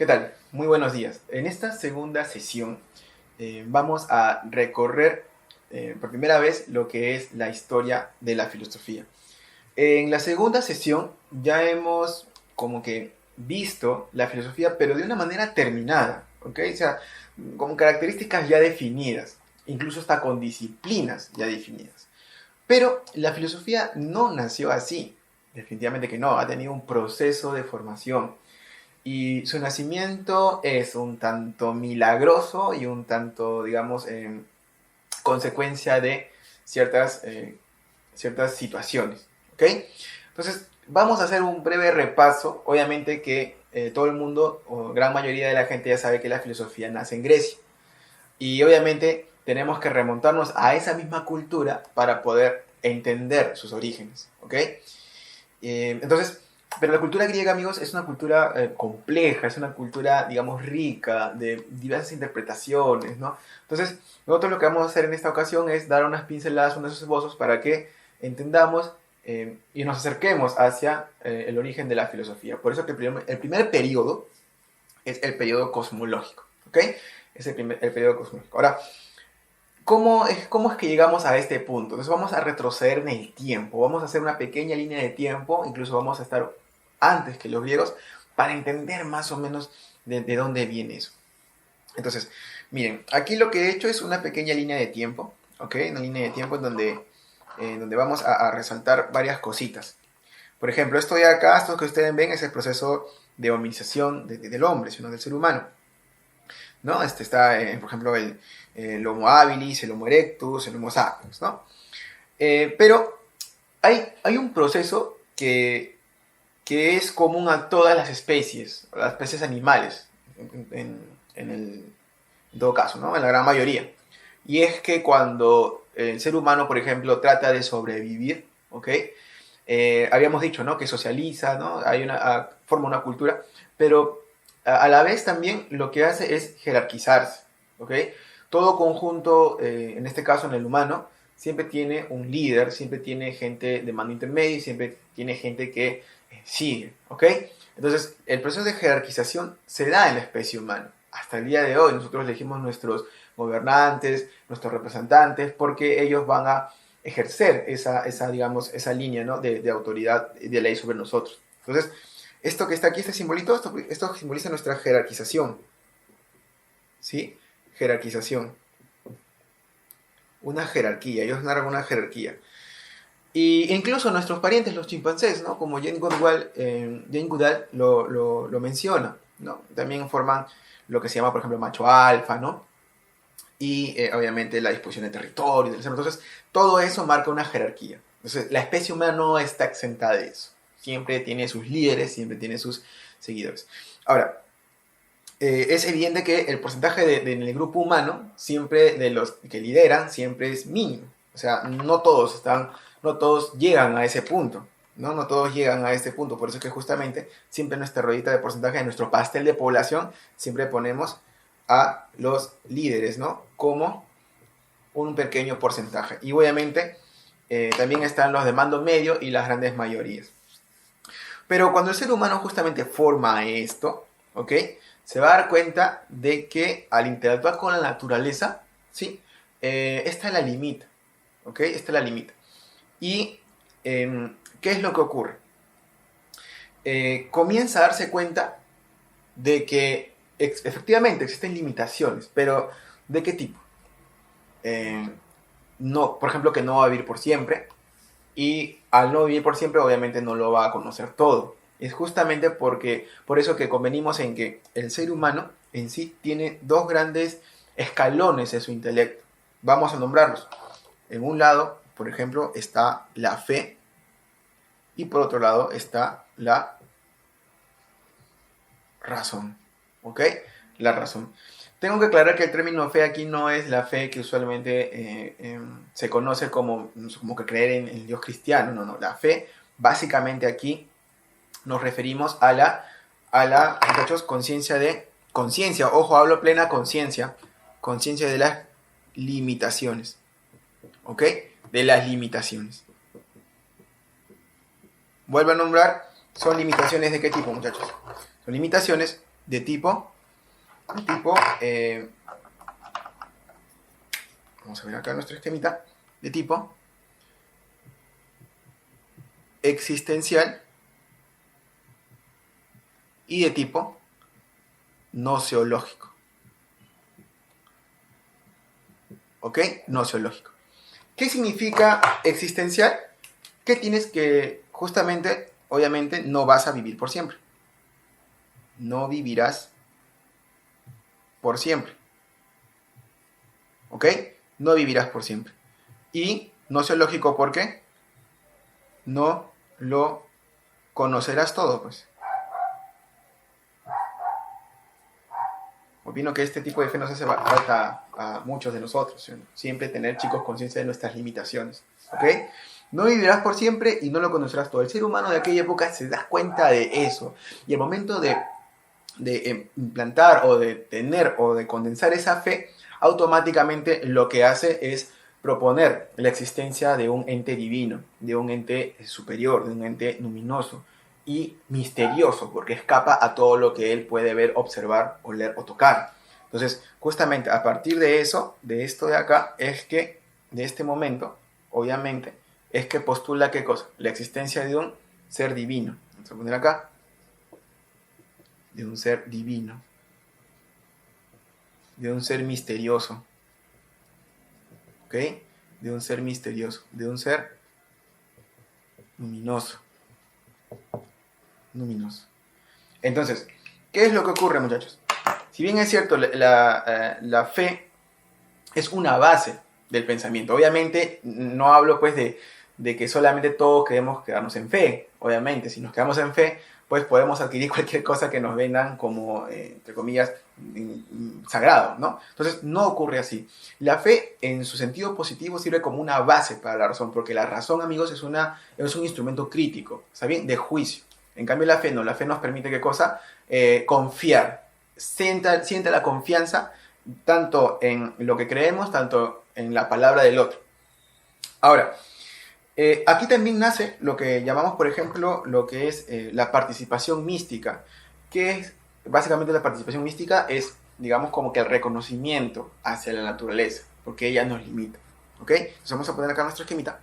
¿Qué tal? Muy buenos días. En esta segunda sesión vamos a recorrer por primera vez lo que es la historia de la filosofía. En la segunda sesión ya hemos como que visto la filosofía, pero de una manera terminada, ¿ok? O sea, con características ya definidas, incluso hasta con disciplinas ya definidas. Pero la filosofía no nació así, definitivamente que no, ha tenido un proceso de formación y su nacimiento es un tanto milagroso y un tanto, digamos, consecuencia de ciertas, ciertas situaciones. ¿Ok? Entonces, vamos a hacer un breve repaso. Obviamente que todo el mundo, o gran mayoría de la gente ya sabe que la filosofía nace en Grecia. Y obviamente tenemos que remontarnos a esa misma cultura para poder entender sus orígenes. ¿Ok? Entonces, pero la cultura griega, amigos, es una cultura compleja, es una cultura, digamos, rica, de diversas interpretaciones, ¿no? Entonces, nosotros lo que vamos a hacer en esta ocasión es dar unas pinceladas, unos esbozos para que entendamos y nos acerquemos hacia el origen de la filosofía. Por eso que el primer periodo es el periodo cosmológico, ¿ok? Es el periodo cosmológico. Ahora, ¿cómo es que llegamos a este punto? Entonces vamos a retroceder en el tiempo, vamos a hacer una pequeña línea de tiempo, incluso vamos a estar antes que los griegos, para entender más o menos de dónde viene eso. Entonces, miren, aquí lo que he hecho es una pequeña línea de tiempo, ¿ok? Una línea de tiempo donde vamos a resaltar varias cositas. Por ejemplo, esto de acá, esto que ustedes ven, es el proceso de hominización del hombre, sino del ser humano, ¿no? Este está, por ejemplo, el Homo habilis, el Homo erectus, el Homo sapiens, ¿no? Pero hay un proceso que es común a todas las especies animales, en todo caso, ¿no? En la gran mayoría. Y es que cuando el ser humano, por ejemplo, trata de sobrevivir, ¿ok? Habíamos dicho, ¿no? Que socializa, ¿no? Forma una cultura, pero a la vez también lo que hace es jerarquizarse, ¿ok? Todo conjunto, en este caso en el humano, siempre tiene un líder, siempre tiene gente de mando intermedio y siempre tiene gente que sigue, ¿ok? Entonces, el proceso de jerarquización se da en la especie humana. Hasta el día de hoy nosotros elegimos nuestros gobernantes, nuestros representantes, porque ellos van a ejercer digamos, esa línea, ¿no? de autoridad, de ley sobre nosotros. Entonces, esto que está aquí, este simbolito, esto simboliza nuestra jerarquización, ¿sí? Jerarquización. Una jerarquía, ellos narran una jerarquía. Y incluso nuestros parientes, los chimpancés, ¿no? Como Jane Goodall lo menciona, ¿no? También forman lo que se llama, por ejemplo, macho alfa, ¿no? Y obviamente la disposición de territorio, entonces todo eso marca una jerarquía. Entonces la especie humana no está exenta de eso. Siempre tiene sus líderes, siempre tiene sus seguidores. Ahora, es evidente que el porcentaje en el grupo humano, siempre de los que lideran, siempre es mínimo. O sea, no todos llegan a ese punto. No todos llegan a este punto. Por eso es que justamente siempre en nuestra ruedita de porcentaje, en nuestro pastel de población, siempre ponemos a los líderes, ¿no? Como un pequeño porcentaje. Y obviamente también están los de mando medio y las grandes mayorías. Pero cuando el ser humano justamente forma esto, ¿ok? Se va a dar cuenta de que al interactuar con la naturaleza, ¿sí? Esta la limita, ¿ok? Esta la limita. ¿Y qué es lo que ocurre? Comienza a darse cuenta de que efectivamente existen limitaciones, pero ¿de qué tipo? No, por ejemplo, que no va a vivir por siempre, y al no vivir por siempre obviamente no lo va a conocer todo. Es justamente por eso que convenimos en que el ser humano en sí tiene dos grandes escalones en su intelecto. Vamos a nombrarlos. En un lado, por ejemplo, está la fe y por otro lado está la razón. ¿Ok? La razón. Tengo que aclarar que el término fe aquí no es la fe que usualmente se conoce como que creer en el Dios cristiano. No. La fe, básicamente aquí nos referimos a la muchachos, conciencia. Ojo, hablo plena conciencia. Conciencia de las limitaciones. ¿Ok? De las limitaciones. Vuelvo a nombrar, ¿son limitaciones de qué tipo, muchachos? Son limitaciones de tipo, vamos a ver acá nuestro esquemita, de tipo existencial y de tipo noceológico. ¿Ok? Noceológico. ¿Qué significa existencial? Que tienes que, justamente, obviamente, no vas a vivir por siempre. No vivirás por siempre. ¿Ok? No vivirás por siempre. Y noceológico, ¿por qué? No lo conocerás todo, pues. Opino que este tipo de fe nos hace falta a muchos de nosotros, ¿sí? Siempre tener, chicos, conciencia de nuestras limitaciones, ¿ok? No vivirás por siempre y no lo conocerás todo. El ser humano de aquella época se da cuenta de eso. Y el momento de implantar o de tener o de condensar esa fe, automáticamente lo que hace es proponer la existencia de un ente divino, de un ente superior, de un ente luminoso y misterioso, porque escapa a todo lo que él puede ver, observar, oler o tocar. Entonces, justamente a partir de eso, de esto de acá, es que, de este momento, obviamente, es que postula ¿qué cosa? La existencia de un ser divino. Vamos a poner acá, de un ser divino, de un ser misterioso, ¿ok? De un ser misterioso, de un ser luminoso, luminoso. Entonces, ¿qué es lo que ocurre, muchachos? Si bien es cierto, la fe es una base del pensamiento. Obviamente, no hablo pues de que solamente todos queremos quedarnos en fe. Obviamente, si nos quedamos en fe, pues podemos adquirir cualquier cosa que nos vendan como, entre comillas, sagrado, ¿no? Entonces, no ocurre así. La fe, en su sentido positivo, sirve como una base para la razón, porque la razón, amigos, es un instrumento crítico, ¿está bien? De juicio. En cambio, la fe no. La fe nos permite, ¿qué cosa? Confiar. Sienta la confianza tanto en lo que creemos, tanto en la palabra del otro. Ahora, aquí también nace lo que llamamos, por ejemplo, lo que es la participación mística, que es, básicamente la participación mística es, digamos, como que el reconocimiento hacia la naturaleza, porque ella nos limita, ¿ok? Entonces vamos a poner acá nuestra esquemita,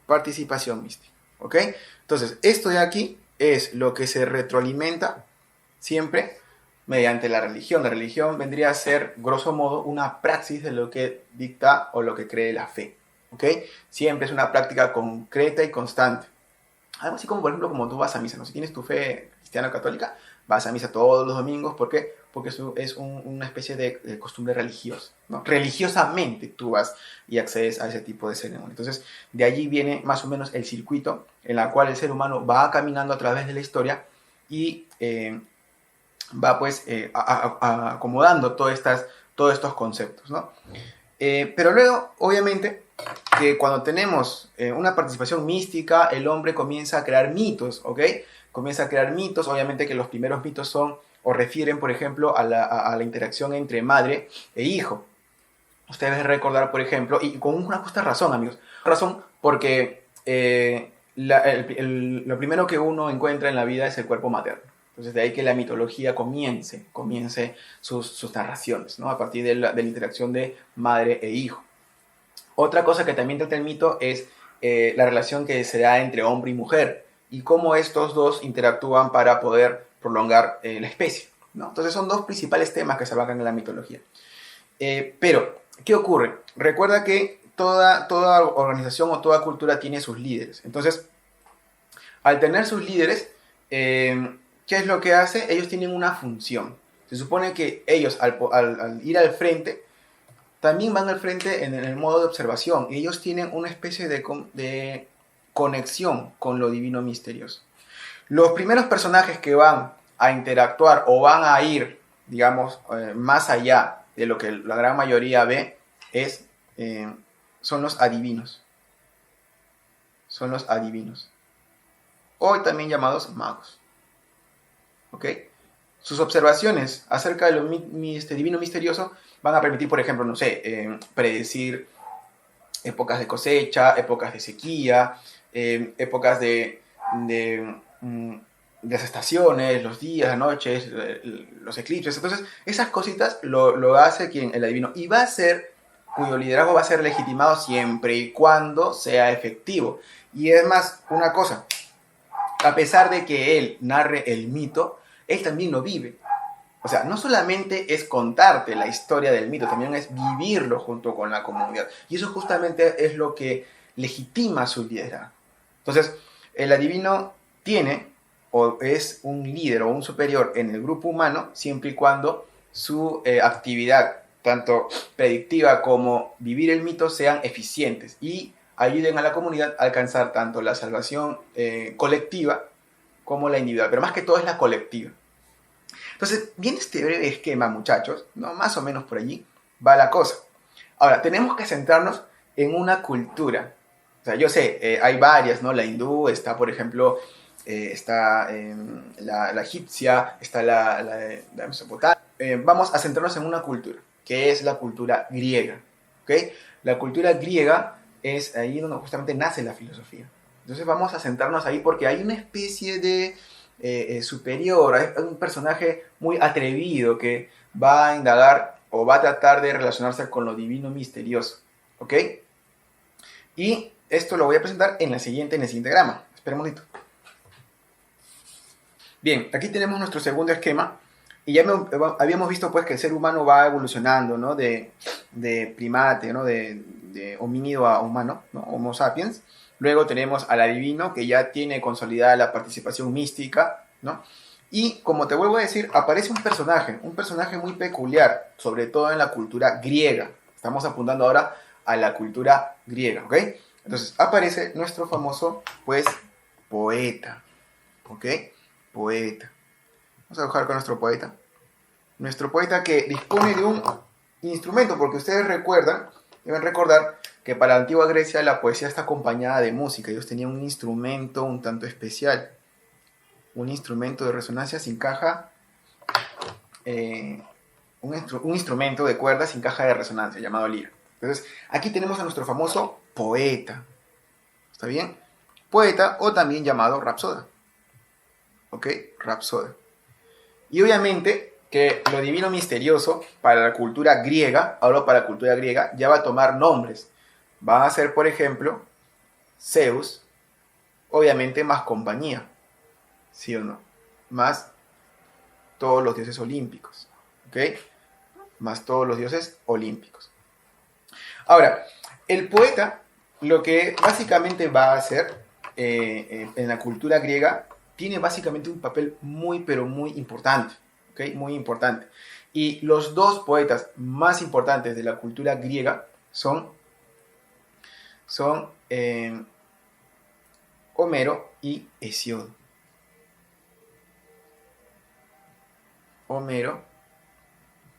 participación mística, ¿ok? Entonces, esto de aquí es lo que se retroalimenta siempre mediante la religión. La religión vendría a ser, grosso modo, una praxis de lo que dicta o lo que cree la fe. ¿Ok? Siempre es una práctica concreta y constante. Algo así como, por ejemplo, como tú vas a misa, ¿no? Si tienes tu fe cristiana o católica, vas a misa todos los domingos. ¿Por qué? Porque eso es una especie de costumbre religiosa, ¿no? Religiosamente tú vas y accedes a ese tipo de ceremonia. Entonces, de allí viene más o menos el circuito en el cual el ser humano va caminando a través de la historia y va pues acomodando todos estos conceptos, ¿no? Pero luego, obviamente, que cuando tenemos una participación mística, el hombre comienza a crear mitos, ¿ok? Comienza a crear mitos, obviamente que los primeros mitos son o refieren, por ejemplo, a la interacción entre madre e hijo. Ustedes deben recordar, por ejemplo, y con una justa razón, amigos, razón porque lo primero que uno encuentra en la vida es el cuerpo materno. Entonces de ahí que la mitología comience sus narraciones, ¿no? A partir de la interacción de madre e hijo. Otra cosa que también trata el mito es la relación que se da entre hombre y mujer y cómo estos dos interactúan para poder prolongar la especie, ¿no? Entonces son dos principales temas que se abarcan en la mitología. Pero, ¿qué ocurre? Recuerda que toda organización o toda cultura tiene sus líderes. Entonces, al tener sus líderes, ¿qué es lo que hace? Ellos tienen una función. Se supone que ellos, al ir al frente, también van al frente en el modo de observación. Y ellos tienen una especie de conexión con lo divino misterioso. Los primeros personajes que van a interactuar o van a ir, digamos, más allá de lo que la gran mayoría ve, son los adivinos. Son los adivinos. Hoy también llamados magos. ¿Ok? Sus observaciones acerca de lo divino misterioso van a permitir, por ejemplo, no sé, predecir épocas de cosecha, épocas de sequía, épocas de las estaciones, los días, las noches, los eclipses. Entonces, esas cositas lo hace quien, el adivino. Y va a ser, cuyo liderazgo va a ser legitimado siempre y cuando sea efectivo. Y es más, una cosa, a pesar de que él narre el mito, él también lo vive. O sea, no solamente es contarte la historia del mito, también es vivirlo junto con la comunidad. Y eso justamente es lo que legitima su liderazgo. Entonces, el adivino tiene o es un líder o un superior en el grupo humano siempre y cuando su actividad, tanto predictiva como vivir el mito, sean eficientes y ayuden a la comunidad a alcanzar tanto la salvación colectiva como la individual, pero más que todo es la colectiva. Entonces, viene este breve esquema, muchachos, ¿no? Más o menos por allí va la cosa. Ahora, tenemos que centrarnos en una cultura. O sea, yo sé, hay varias, ¿no? La hindú, está, por ejemplo, está la egipcia, está la mesopotamia. Vamos a centrarnos en una cultura, que es la cultura griega, ¿ok? La cultura griega es ahí donde justamente nace la filosofía. Entonces vamos a centrarnos ahí porque hay una especie de superior, hay un personaje muy atrevido que va a indagar o va a tratar de relacionarse con lo divino misterioso, ¿ok? Y esto lo voy a presentar en el siguiente grama. Espera un momento. Bien, aquí tenemos nuestro segundo esquema y ya habíamos visto pues que el ser humano va evolucionando, ¿no? De primate, ¿no? De homínido a humano, ¿no? Homo sapiens. Luego tenemos al adivino, que ya tiene consolidada la participación mística, ¿no? Y como te vuelvo a decir, aparece un personaje muy peculiar, sobre todo en la cultura griega. Estamos apuntando ahora a la cultura griega, ¿ok? Entonces aparece nuestro famoso, pues, poeta, ¿ok? Poeta. Vamos a dibujar con nuestro poeta. Nuestro poeta que dispone de un instrumento, porque ustedes deben recordar que para la antigua Grecia la poesía está acompañada de música. Ellos tenían un instrumento un tanto especial. Un instrumento de resonancia sin caja. Un instrumento de cuerdas sin caja de resonancia, llamado lira. Entonces, aquí tenemos a nuestro famoso poeta. ¿Está bien? Poeta o también llamado rapsoda. ¿Ok? Rapsoda. Y obviamente que lo divino misterioso para la cultura griega, hablo para la cultura griega, ya va a tomar nombres. Van a ser, por ejemplo, Zeus, obviamente más compañía, ¿sí o no? Más todos los dioses olímpicos, ¿ok? Más todos los dioses olímpicos. Ahora, el poeta, lo que básicamente va a hacer en la cultura griega, tiene básicamente un papel muy, pero muy importante, ¿ok? Muy importante. Y los dos poetas más importantes de la cultura griega son Homero y Hesíodo. Homero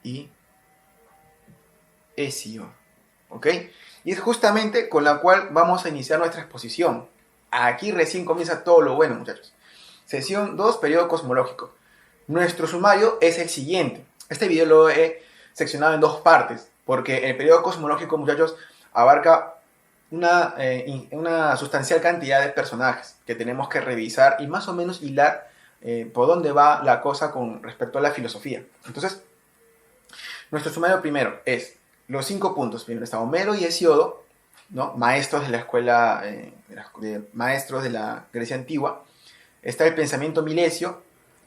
y Hesíodo. ¿Ok? Y es justamente con la cual vamos a iniciar nuestra exposición. Aquí recién comienza todo lo bueno, muchachos. Sesión 2, periodo cosmológico. Nuestro sumario es el siguiente. Este video lo he seccionado en dos partes, porque el periodo cosmológico, muchachos, abarca una sustancial cantidad de personajes que tenemos que revisar y más o menos hilar por dónde va la cosa con respecto a la filosofía. Entonces, nuestro sumario primero es los 5 puntos. Primero está Homero y Hesíodo, ¿no? Maestros de la escuela, maestros de la Grecia antigua. Está el pensamiento milesio.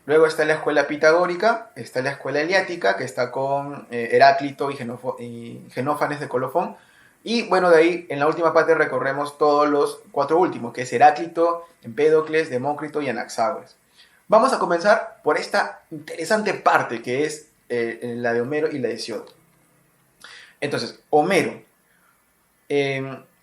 Luego está la escuela pitagórica, está la escuela heliática, que está con Heráclito y Genófanes de Colofón. Y bueno, de ahí en la última parte recorremos todos los 4 últimos, que es Heráclito, Empédocles, Demócrito y Anaxágoras. Vamos a comenzar por esta interesante parte que es la de Homero y la de Hesíodo. Entonces, Homero.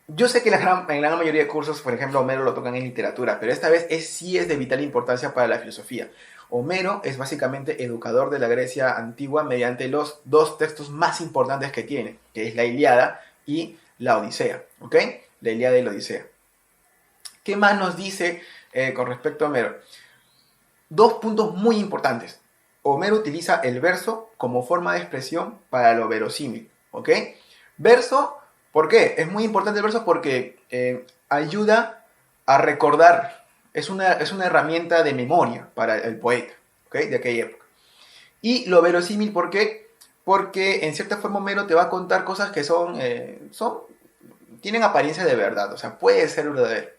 Yo sé que en la gran mayoría de cursos, por ejemplo, Homero lo tocan en literatura, pero esta vez sí es de vital importancia para la filosofía. Homero es básicamente educador de la Grecia antigua mediante los 2 textos más importantes que tiene, que es la Ilíada y la Odisea, ¿ok? La Ilíada y la Odisea. ¿Qué más nos dice con respecto a Homero? 2 puntos muy importantes. Homero utiliza el verso como forma de expresión para lo verosímil, ¿ok? Verso, ¿por qué? Es muy importante el verso porque ayuda a recordar es una herramienta de memoria para el poeta, ¿ok? De aquella época. Y lo verosímil, ¿por qué? Porque en cierta forma Homero te va a contar cosas que tienen apariencia de verdad, o sea, puede ser verdadero.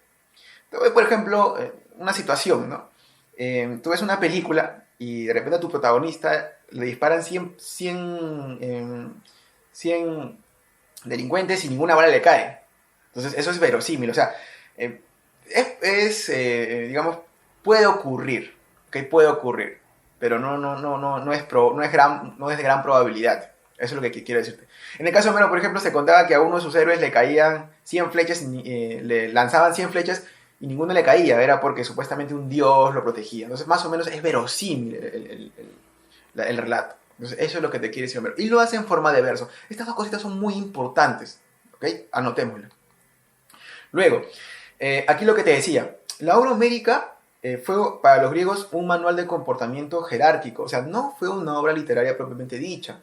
Por ejemplo, una situación, ¿no? Tú ves una película y de repente a tu protagonista le disparan 100 delincuentes y ninguna bala le cae. Entonces, eso es verosímil, o sea, eh, digamos, puede ocurrir, ¿ok? Puede ocurrir, pero no es de gran probabilidad. Eso es lo que quiero decirte. En el caso de Homero, por ejemplo, se contaba que a uno de sus héroes le caían 100 flechas, le lanzaban 100 flechas y ninguno le caía, era porque supuestamente un dios lo protegía. Entonces, más o menos es verosímil el relato. Entonces, eso es lo que te quiere decir Homero. Y lo hace en forma de verso. Estas dos cositas son muy importantes, ¿ok? Anotémoslo. Luego, aquí lo que te decía, la obra homérica fue para los griegos un manual de comportamiento jerárquico, o sea, no fue una obra literaria propiamente dicha.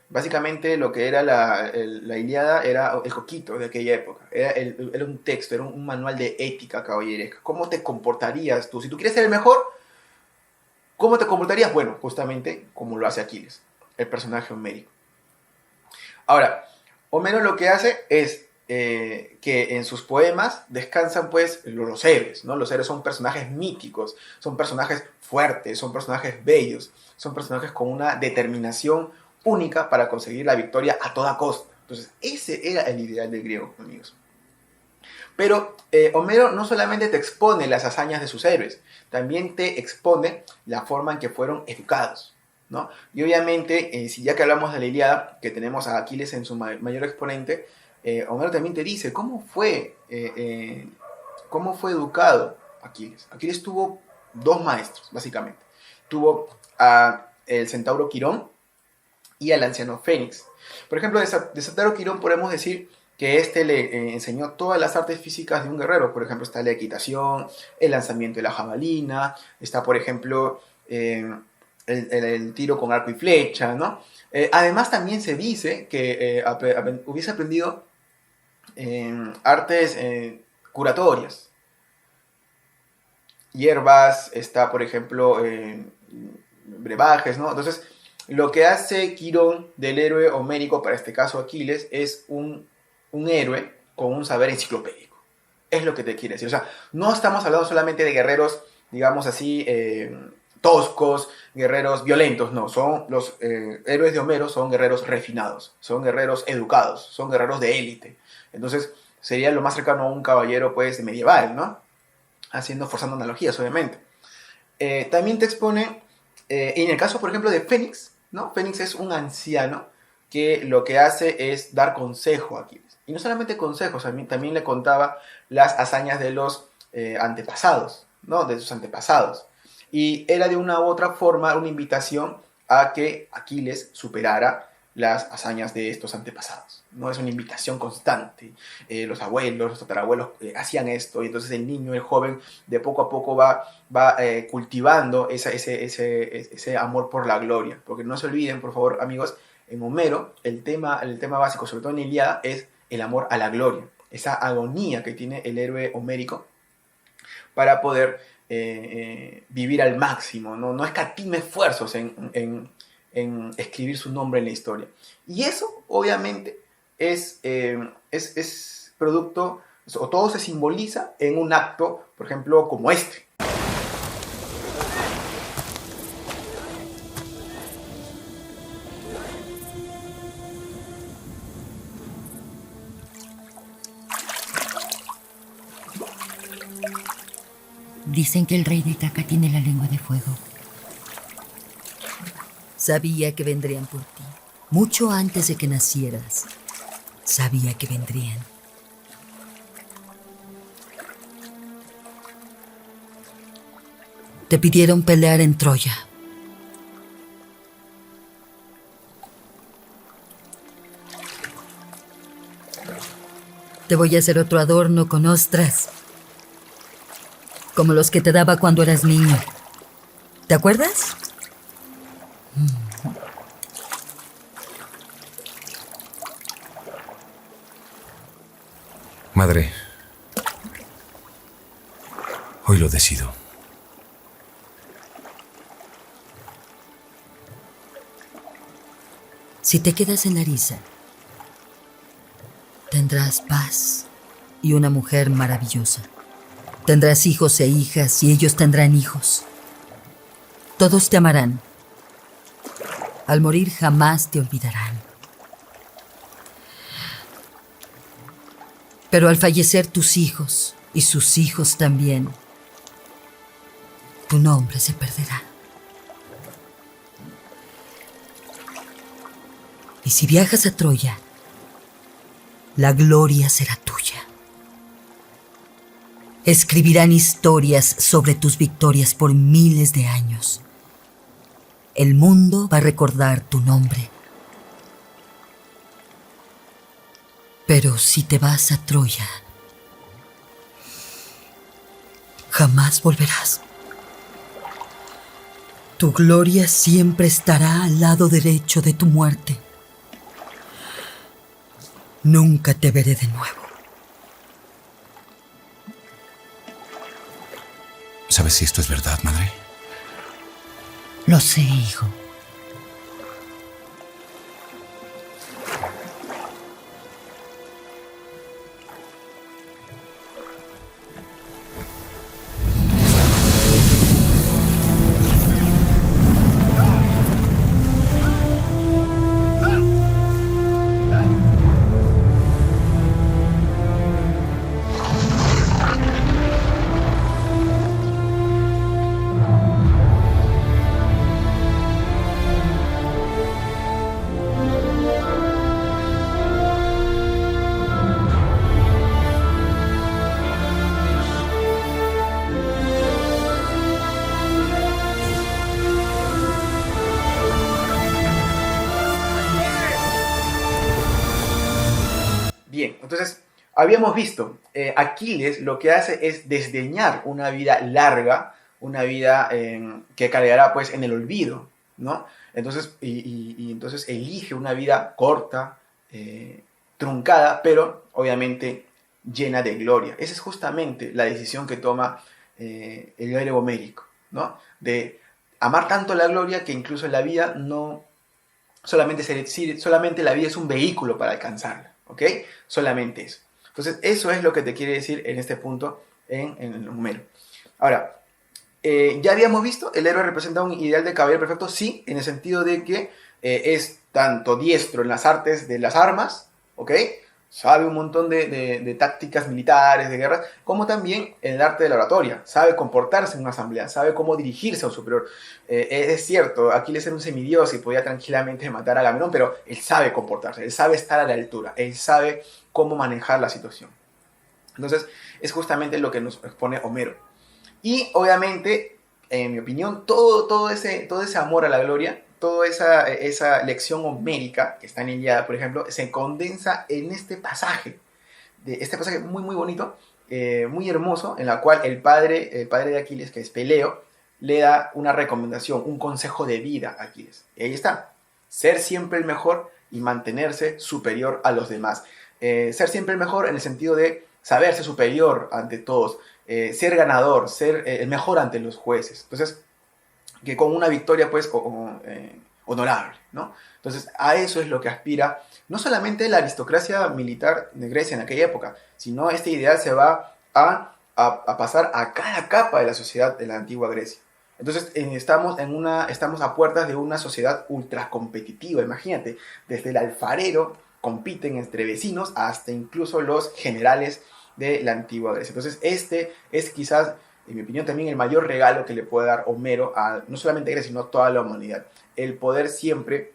Básicamente lo que era la Ilíada era el coquito de aquella época, era un texto, era un manual de ética caballeresca. ¿Cómo te comportarías tú? Si tú quieres ser el mejor, ¿cómo te comportarías? Bueno, justamente como lo hace Aquiles, el personaje homérico. Ahora, Homero lo que hace es que en sus poemas descansan pues los héroes, ¿no? Los héroes son personajes míticos, son personajes fuertes, son personajes bellos, son personajes con una determinación única para conseguir la victoria a toda costa. Entonces, ese era el ideal del griego, amigos. Pero Homero no solamente te expone las hazañas de sus héroes, también te expone la forma en que fueron educados, ¿no? Y obviamente, si ya que hablamos de la Ilíada, que tenemos a Aquiles en su mayor exponente, Homero también te dice cómo fue educado Aquiles. Aquiles tuvo dos maestros, básicamente. Tuvo a el centauro Quirón y al anciano Fénix. Por ejemplo, de centauro Quirón podemos decir que este le enseñó todas las artes físicas de un guerrero. Por ejemplo, está la equitación, el lanzamiento de la jabalina, está, por ejemplo, el tiro con arco y flecha, ¿no? Además, también se dice que hubiese aprendido artes curatorias. Hierbas, está, por ejemplo, brebajes, ¿no? Entonces, lo que hace Quirón del héroe homérico, para este caso Aquiles, es un héroe con un saber enciclopédico. Es lo que te quiere decir. O sea, no estamos hablando solamente de guerreros, digamos así, toscos, guerreros violentos, no. Son los héroes de Homero son guerreros refinados, son guerreros educados, son guerreros de élite. Entonces, sería lo más cercano a un caballero, pues, medieval, ¿no? Forzando analogías, obviamente. También te expone, en el caso, por ejemplo, de Fénix, ¿no? Fénix es un anciano que lo que hace es dar consejo a Aquiles. Y no solamente consejos, también le contaba las hazañas de los antepasados, ¿no? De sus antepasados. Y era de una u otra forma una invitación a que Aquiles superara las hazañas de estos antepasados. No es una invitación constante. Los abuelos, los tatarabuelos hacían esto, y entonces el niño, el joven, de poco a poco va cultivando ese amor por la gloria. Porque no se olviden, por favor, amigos, en Homero el tema básico, sobre todo en Ilíada, es el amor a la gloria. Esa agonía que tiene el héroe homérico para poder vivir al máximo, no escatime esfuerzos en escribir su nombre en la historia. Y eso, obviamente, es producto, o todo se simboliza en un acto, por ejemplo, como este. Dicen que el rey de Itaca tiene la lengua de fuego. Sabía que vendrían por ti. Mucho antes de que nacieras, sabía que vendrían. Te pidieron pelear en Troya. Te voy a hacer otro adorno con ostras, como los que te daba cuando eras niño. ¿Te acuerdas? Madre, Hoy lo decido. Si te quedas en Larissa, tendrás paz y una mujer maravillosa. Tendrás hijos e hijas y ellos tendrán hijos. Todos te amarán. Al morir jamás te olvidarán. Pero al fallecer tus hijos y sus hijos también, tu nombre se perderá. Y si viajas a Troya, la gloria será tuya. Escribirán historias sobre tus victorias por miles de años. El mundo va a recordar tu nombre. Pero si te vas a Troya, jamás volverás. Tu gloria siempre estará al lado derecho de tu muerte. Nunca te veré de nuevo. ¿Sabes si esto es verdad, madre? Lo sé, hijo. Bien, entonces habíamos visto, Aquiles lo que hace es desdeñar una vida larga, una vida que cargará pues en el olvido, ¿no? Entonces, y entonces elige una vida corta, truncada, pero obviamente llena de gloria. Esa es justamente la decisión que toma el héroe homérico, ¿no? De amar tanto la gloria que incluso la vida no solamente la vida es un vehículo para alcanzarla, ¿ok? Solamente eso. Entonces, eso es lo que te quiere decir en este punto en el Homero. Ahora, ya habíamos visto, el héroe representa un ideal de caballero perfecto, sí, en el sentido de que es tanto diestro en las artes de las armas, ¿ok? Sabe un montón de tácticas militares, de guerras, como también en el arte de la oratoria. Sabe comportarse en una asamblea, sabe cómo dirigirse a un superior. Es cierto, Aquiles era un semidios y podía tranquilamente matar a Agamenón, pero él sabe comportarse, él sabe estar a la altura, él sabe cómo manejar la situación. Entonces, es justamente lo que nos expone Homero. Y obviamente, en mi opinión, todo ese amor a la gloria, toda esa lección homérica que está en Ilíada, por ejemplo, se condensa en este pasaje muy, muy bonito, muy hermoso, en la cual el padre de Aquiles, que es Peleo, le da una recomendación, un consejo de vida a Aquiles. Y ahí está, ser siempre el mejor y mantenerse superior a los demás. Ser siempre el mejor en el sentido de saberse superior ante todos, ser ganador, ser el mejor ante los jueces. Entonces, que con una victoria pues honorable, ¿no? Entonces a eso es lo que aspira no solamente la aristocracia militar de Grecia en aquella época, sino este ideal se va a pasar a cada capa de la sociedad de la antigua Grecia. Entonces estamos a puertas de una sociedad ultra competitiva, imagínate, desde el alfarero compiten entre vecinos hasta incluso los generales de la antigua Grecia. Entonces este es quizás, en mi opinión, también el mayor regalo que le puede dar Homero a no solamente a Grecia, sino a toda la humanidad. El poder siempre,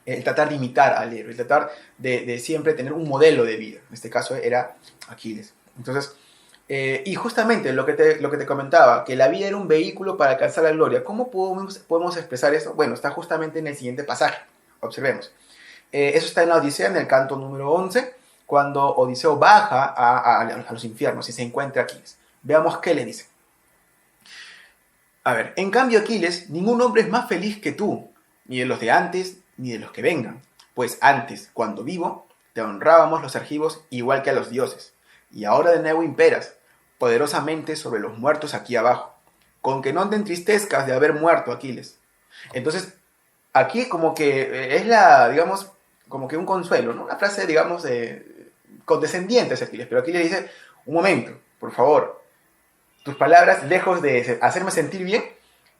el tratar de imitar al héroe, el tratar de siempre tener un modelo de vida. En este caso era Aquiles. Entonces, y justamente lo que te comentaba, que la vida era un vehículo para alcanzar la gloria. ¿Cómo podemos expresar eso? Bueno, está justamente en el siguiente pasaje. Observemos. Eso está en la Odisea, en el canto número 11, cuando Odiseo baja a los infiernos y se encuentra Aquiles. Veamos qué le dice. A ver, en cambio Aquiles, ningún hombre es más feliz que tú, ni de los de antes, ni de los que vengan. Pues antes, cuando vivo, te honrábamos los argivos igual que a los dioses. Y ahora de nuevo imperas. poderosamente sobre los muertos aquí abajo, con que no te entristezcas de haber muerto, Aquiles. Entonces, aquí como que es digamos, como que un consuelo, ¿no? Una frase, digamos, condescendiente hacia Aquiles, pero Aquiles dice, un momento, por favor, tus palabras, lejos de hacerme sentir bien,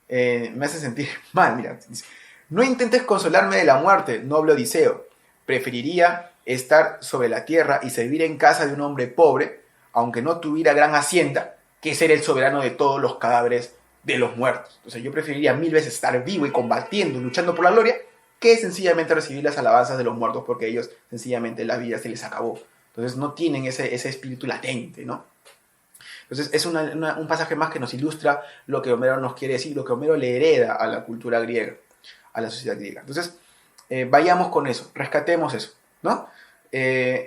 me hacen sentir mal. Mira, dice, no intentes consolarme de la muerte, noble Odiseo. Preferiría estar sobre la tierra y servir en casa de un hombre pobre, aunque no tuviera gran hacienda, que ser el soberano de todos los cadáveres de los muertos. Entonces yo preferiría 1000 veces estar vivo y combatiendo, luchando por la gloria, que sencillamente recibir las alabanzas de los muertos, porque ellos sencillamente la vida se les acabó. Entonces no tienen ese espíritu latente, ¿no? Entonces es un pasaje más que nos ilustra lo que Homero nos quiere decir, lo que Homero le hereda a la cultura griega, a la sociedad griega. Entonces vayamos con eso, rescatemos eso, ¿no?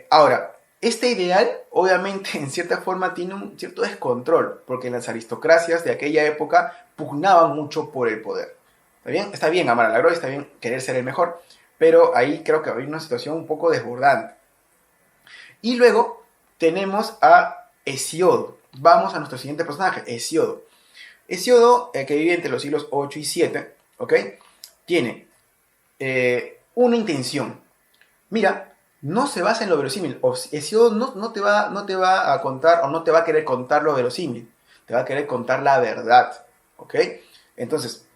Ahora, este ideal obviamente en cierta forma tiene un cierto descontrol, porque las aristocracias de aquella época pugnaban mucho por el poder. ¿Está bien? Está bien amar a la gloria, está bien querer ser el mejor, pero ahí creo que hay una situación un poco desbordante. Y luego tenemos a Hesiodo. Vamos a nuestro siguiente personaje, Hesiodo. Hesiodo, que vive entre los siglos 8 y 7, ¿ok? Tiene una intención. Mira, no se basa en lo verosímil. Hesiodo no te va a contar o no te va a querer contar lo verosímil. Te va a querer contar la verdad, ¿ok? Entonces,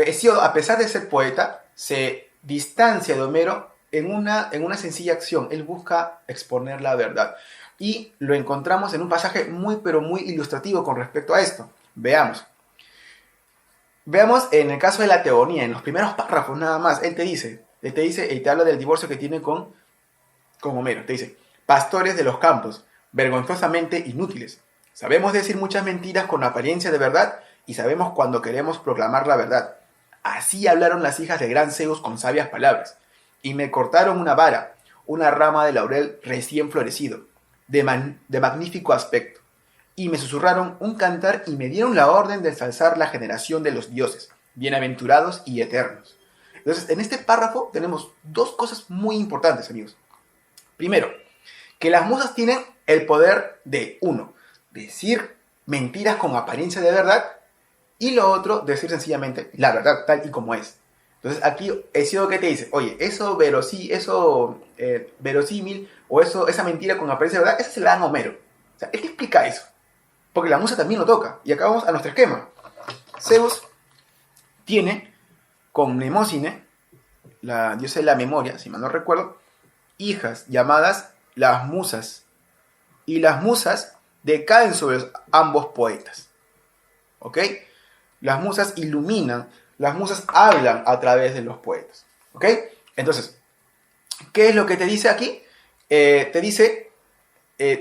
Hesiodo, a pesar de ser poeta, se distancia de Homero en una sencilla acción. Él busca exponer la verdad. Y lo encontramos en un pasaje muy, pero muy ilustrativo con respecto a esto. Veamos. Veamos en el caso de la teogonía, en los primeros párrafos nada más. Él te dice, y te habla del divorcio que tiene con Homero. Te dice, pastores de los campos, vergonzosamente inútiles. Sabemos decir muchas mentiras con apariencia de verdad y sabemos cuando queremos proclamar la verdad. Así hablaron las hijas de gran Zeus con sabias palabras. Y me cortaron una vara, una rama de laurel recién florecido, de magnífico aspecto. Y me susurraron un cantar y me dieron la orden de ensalzar la generación de los dioses, bienaventurados y eternos. Entonces, en este párrafo tenemos dos cosas muy importantes, amigos. Primero, que las musas tienen el poder de, uno, decir mentiras con apariencia de verdad, y lo otro, decir sencillamente la verdad tal y como es. Entonces aquí Hesiodo que te dice, oye, eso verosímil o esa mentira con apariencia de verdad, esa se la dan a Homero. O sea, él te explica eso, porque la musa también lo toca. Y acá vamos a nuestro esquema. Zeus tiene con Mnemósine, la diosa de la memoria, si mal no recuerdo, hijas llamadas las musas. Y las musas decaen sobre ambos poetas. ¿Ok? Las musas iluminan, las musas hablan a través de los poetas. ¿Ok? Entonces, ¿qué es lo que te dice aquí? Te dice,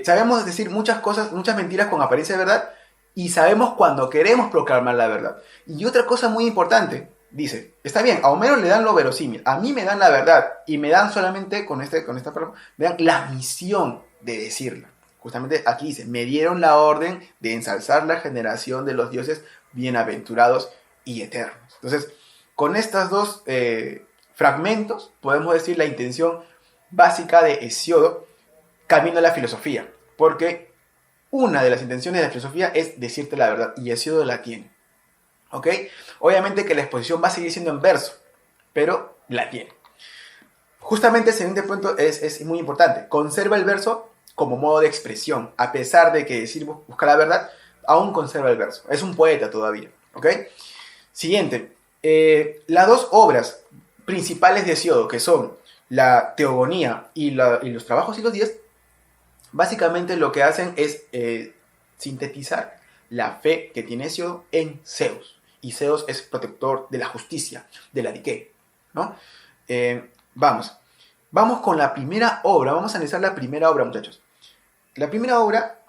sabemos decir muchas cosas, muchas mentiras con apariencia de verdad, y sabemos cuando queremos proclamar la verdad. Y otra cosa muy importante, dice, está bien, a Homero le dan lo verosímil, a mí me dan la verdad, y me dan solamente, con esta palabra, me dan la misión de decirla. Justamente aquí dice, me dieron la orden de ensalzar la generación de los dioses bienaventurados y eternos. Entonces, con estos dos fragmentos, podemos decir la intención básica de Hesiodo camino a la filosofía, porque una de las intenciones de la filosofía es decirte la verdad, y Hesiodo la tiene. ¿Ok? Obviamente que la exposición va a seguir siendo en verso, pero la tiene. Justamente el siguiente punto es muy importante. Conserva el verso como modo de expresión, a pesar de que decir buscar la verdad, aún conserva el verso. Es un poeta todavía. ¿Ok? Siguiente. Las dos obras principales de Hesiodo, que son la Teogonía y los Trabajos y los Días, básicamente lo que hacen es sintetizar la fe que tiene Hesiodo en Zeus. Y Zeus es protector de la justicia, de la dique, ¿no? Vamos con la primera obra. Vamos a analizar la primera obra, muchachos. La primera obra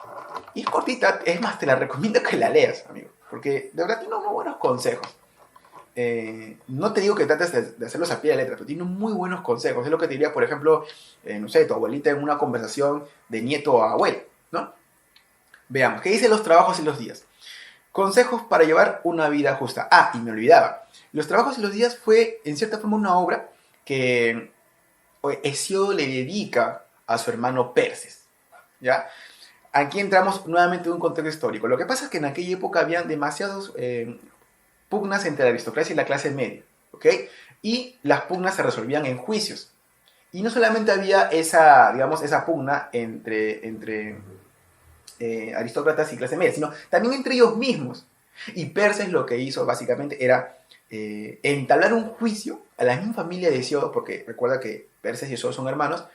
es cortita, es más, te la recomiendo que la leas, amigo, porque de verdad tiene unos buenos consejos. No te digo que trates de hacerlos a pie de letra, pero tiene muy buenos consejos. Es lo que te diría, por ejemplo, no sé, tu abuelita en una conversación de nieto a abuelo, ¿no? Veamos, ¿qué dicen los Trabajos y los Días? Consejos para llevar una vida justa. Ah, y me olvidaba. Los Trabajos y los Días fue, en cierta forma, una obra que Hesiodo le dedica a su hermano Perses. ¿ya? Aquí entramos nuevamente en un contexto histórico. Lo que pasa es que en aquella época habían demasiados pugnas entre la aristocracia y la clase media, ¿ok? Y las pugnas se resolvían en juicios. Y no solamente había esa, digamos, esa pugna entre aristócratas y clase media, sino también entre ellos mismos. Y Perses lo que hizo básicamente era entablar un juicio a la misma familia de Hesiodo, porque recuerda que Perses y Hesiodo son hermanos,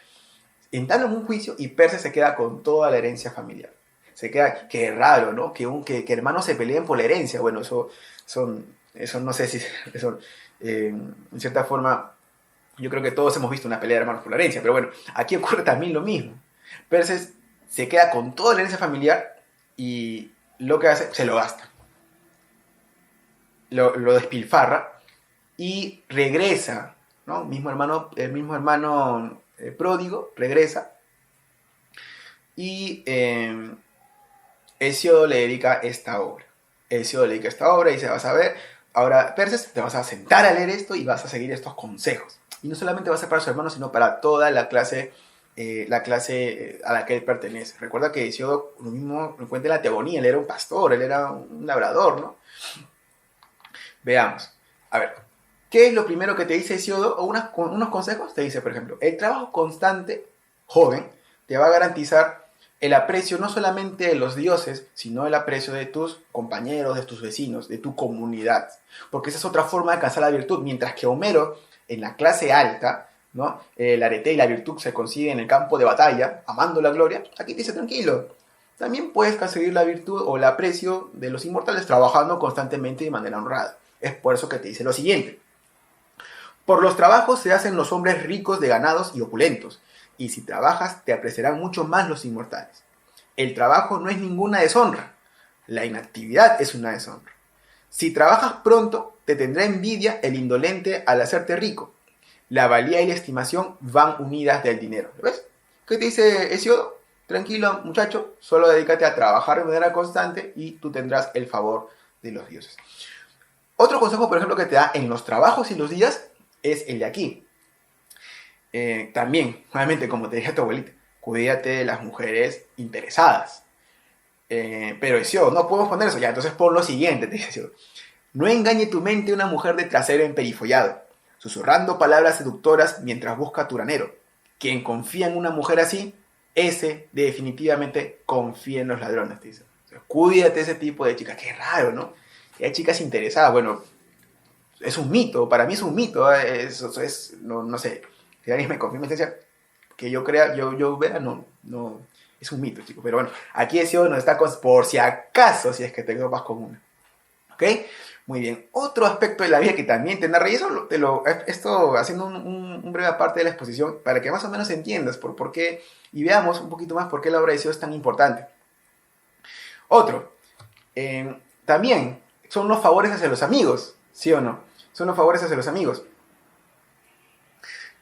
entablan un juicio y Perses se queda con toda la herencia familiar. Se queda, qué raro, ¿no? Que hermanos se peleen por la herencia. Bueno, eso no sé si eso, en cierta forma, yo creo que todos hemos visto una pelea de hermanos por la herencia, pero bueno, aquí ocurre también lo mismo. Perses se queda con toda la herencia familiar y lo que hace, se lo gasta. Lo despilfarra y regresa, ¿no? El mismo hermano pródigo regresa y Hesiodo le dedica esta obra. Hesiodo le dedica esta obra y dice, vas a ver, ahora Perses, te vas a sentar a leer esto y vas a seguir estos consejos. Y no solamente va a ser para su hermano, sino para toda la clase a la que él pertenece. Recuerda que Hesiodo, lo mismo lo cuenta en la Teogonía, él era un pastor, él era un labrador, ¿no? Veamos. A ver, ¿qué es lo primero que te dice Hesiodo? O unos consejos te dice, por ejemplo, el trabajo constante, joven, te va a garantizar el aprecio no solamente de los dioses, sino el aprecio de tus compañeros, de tus vecinos, de tu comunidad. Porque esa es otra forma de alcanzar la virtud. Mientras que Homero, en la clase alta, ¿no? El arete y la virtud se consiguen en el campo de batalla, amando la gloria, aquí te dice tranquilo. También puedes conseguir la virtud o el aprecio de los inmortales trabajando constantemente de manera honrada. Es por eso que te dice lo siguiente. Por los trabajos se hacen los hombres ricos de ganados y opulentos, y si trabajas te apreciarán mucho más los inmortales. El trabajo no es ninguna deshonra, la inactividad es una deshonra. Si trabajas pronto, te tendrá envidia el indolente al hacerte rico. La valía y la estimación van unidas del dinero. ¿Ves? ¿Qué te dice Hesiodo? Tranquilo, muchacho, solo dedícate a trabajar de manera constante y tú tendrás el favor de los dioses. Otro consejo, por ejemplo, que te da en los trabajos y los días es el de aquí. También, nuevamente, como te dije a tu abuelita, cuídate de las mujeres interesadas. Pero Hesiodo, no podemos poner eso. Ya, entonces pon lo siguiente, te dice Hesiodo. No engañe tu mente una mujer de trasero emperifollado, susurrando palabras seductoras mientras busca turanero. Quien confía en una mujer así, ese definitivamente confía en los ladrones, te dice. O sea, cuídate de ese tipo de chicas. Qué raro, ¿no? Que hay chicas interesadas. Bueno, es un mito, para mí es un mito. Eso es, no sé, si alguien me confirma que yo crea, yo vea, no, es un mito, chicos. Pero bueno, aquí Hesiodo nos está por si acaso, si es que te topas con una. ¿Ok? Muy bien. Otro aspecto de la vida que también te narra, y eso esto haciendo un breve parte de la exposición, para que más o menos entiendas por qué, y veamos un poquito más por qué la obra de Hesiodo es tan importante. Otro, también son los favores hacia los amigos, ¿sí o no? Son los favores hacia los amigos.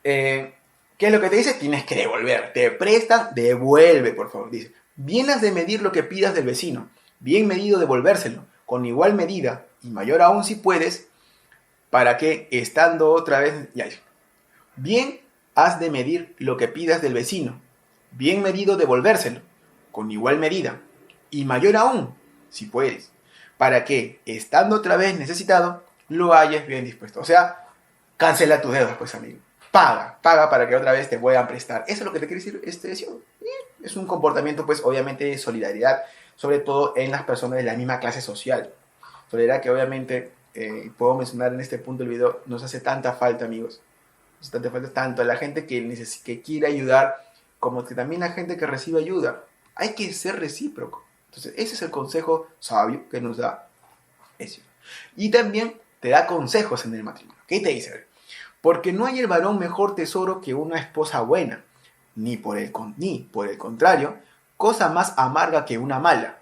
¿Qué es lo que te dice? Tienes que devolver. Te prestan, devuelve, por favor. Dice, bien has de medir lo que pidas del vecino. Bien medido devolvérselo. Con igual medida, y mayor aún si puedes, para que, estando otra vez... Ya, bien has de medir lo que pidas del vecino. Bien medido devolvérselo. Con igual medida. Y mayor aún, si puedes. Para que, estando otra vez necesitado, lo hayas bien dispuesto. O sea, cancela tus deudas, pues, amigo. Paga para que otra vez te puedan prestar. Eso es lo que te quiere decir Hesiodo. Es un comportamiento, pues, obviamente de solidaridad, sobre todo en las personas de la misma clase social. Solidaridad que obviamente, puedo mencionar en este punto del video, nos hace tanta falta, amigos. Nos hace tanta falta tanto a la gente que quiere ayudar, como que también la gente que recibe ayuda. Hay que ser recíproco. Entonces, ese es el consejo sabio que nos da Hesiodo. Y también te da consejos en el matrimonio. ¿Qué te dice? Porque no hay el varón mejor tesoro que una esposa buena, ni por el contrario, cosa más amarga que una mala.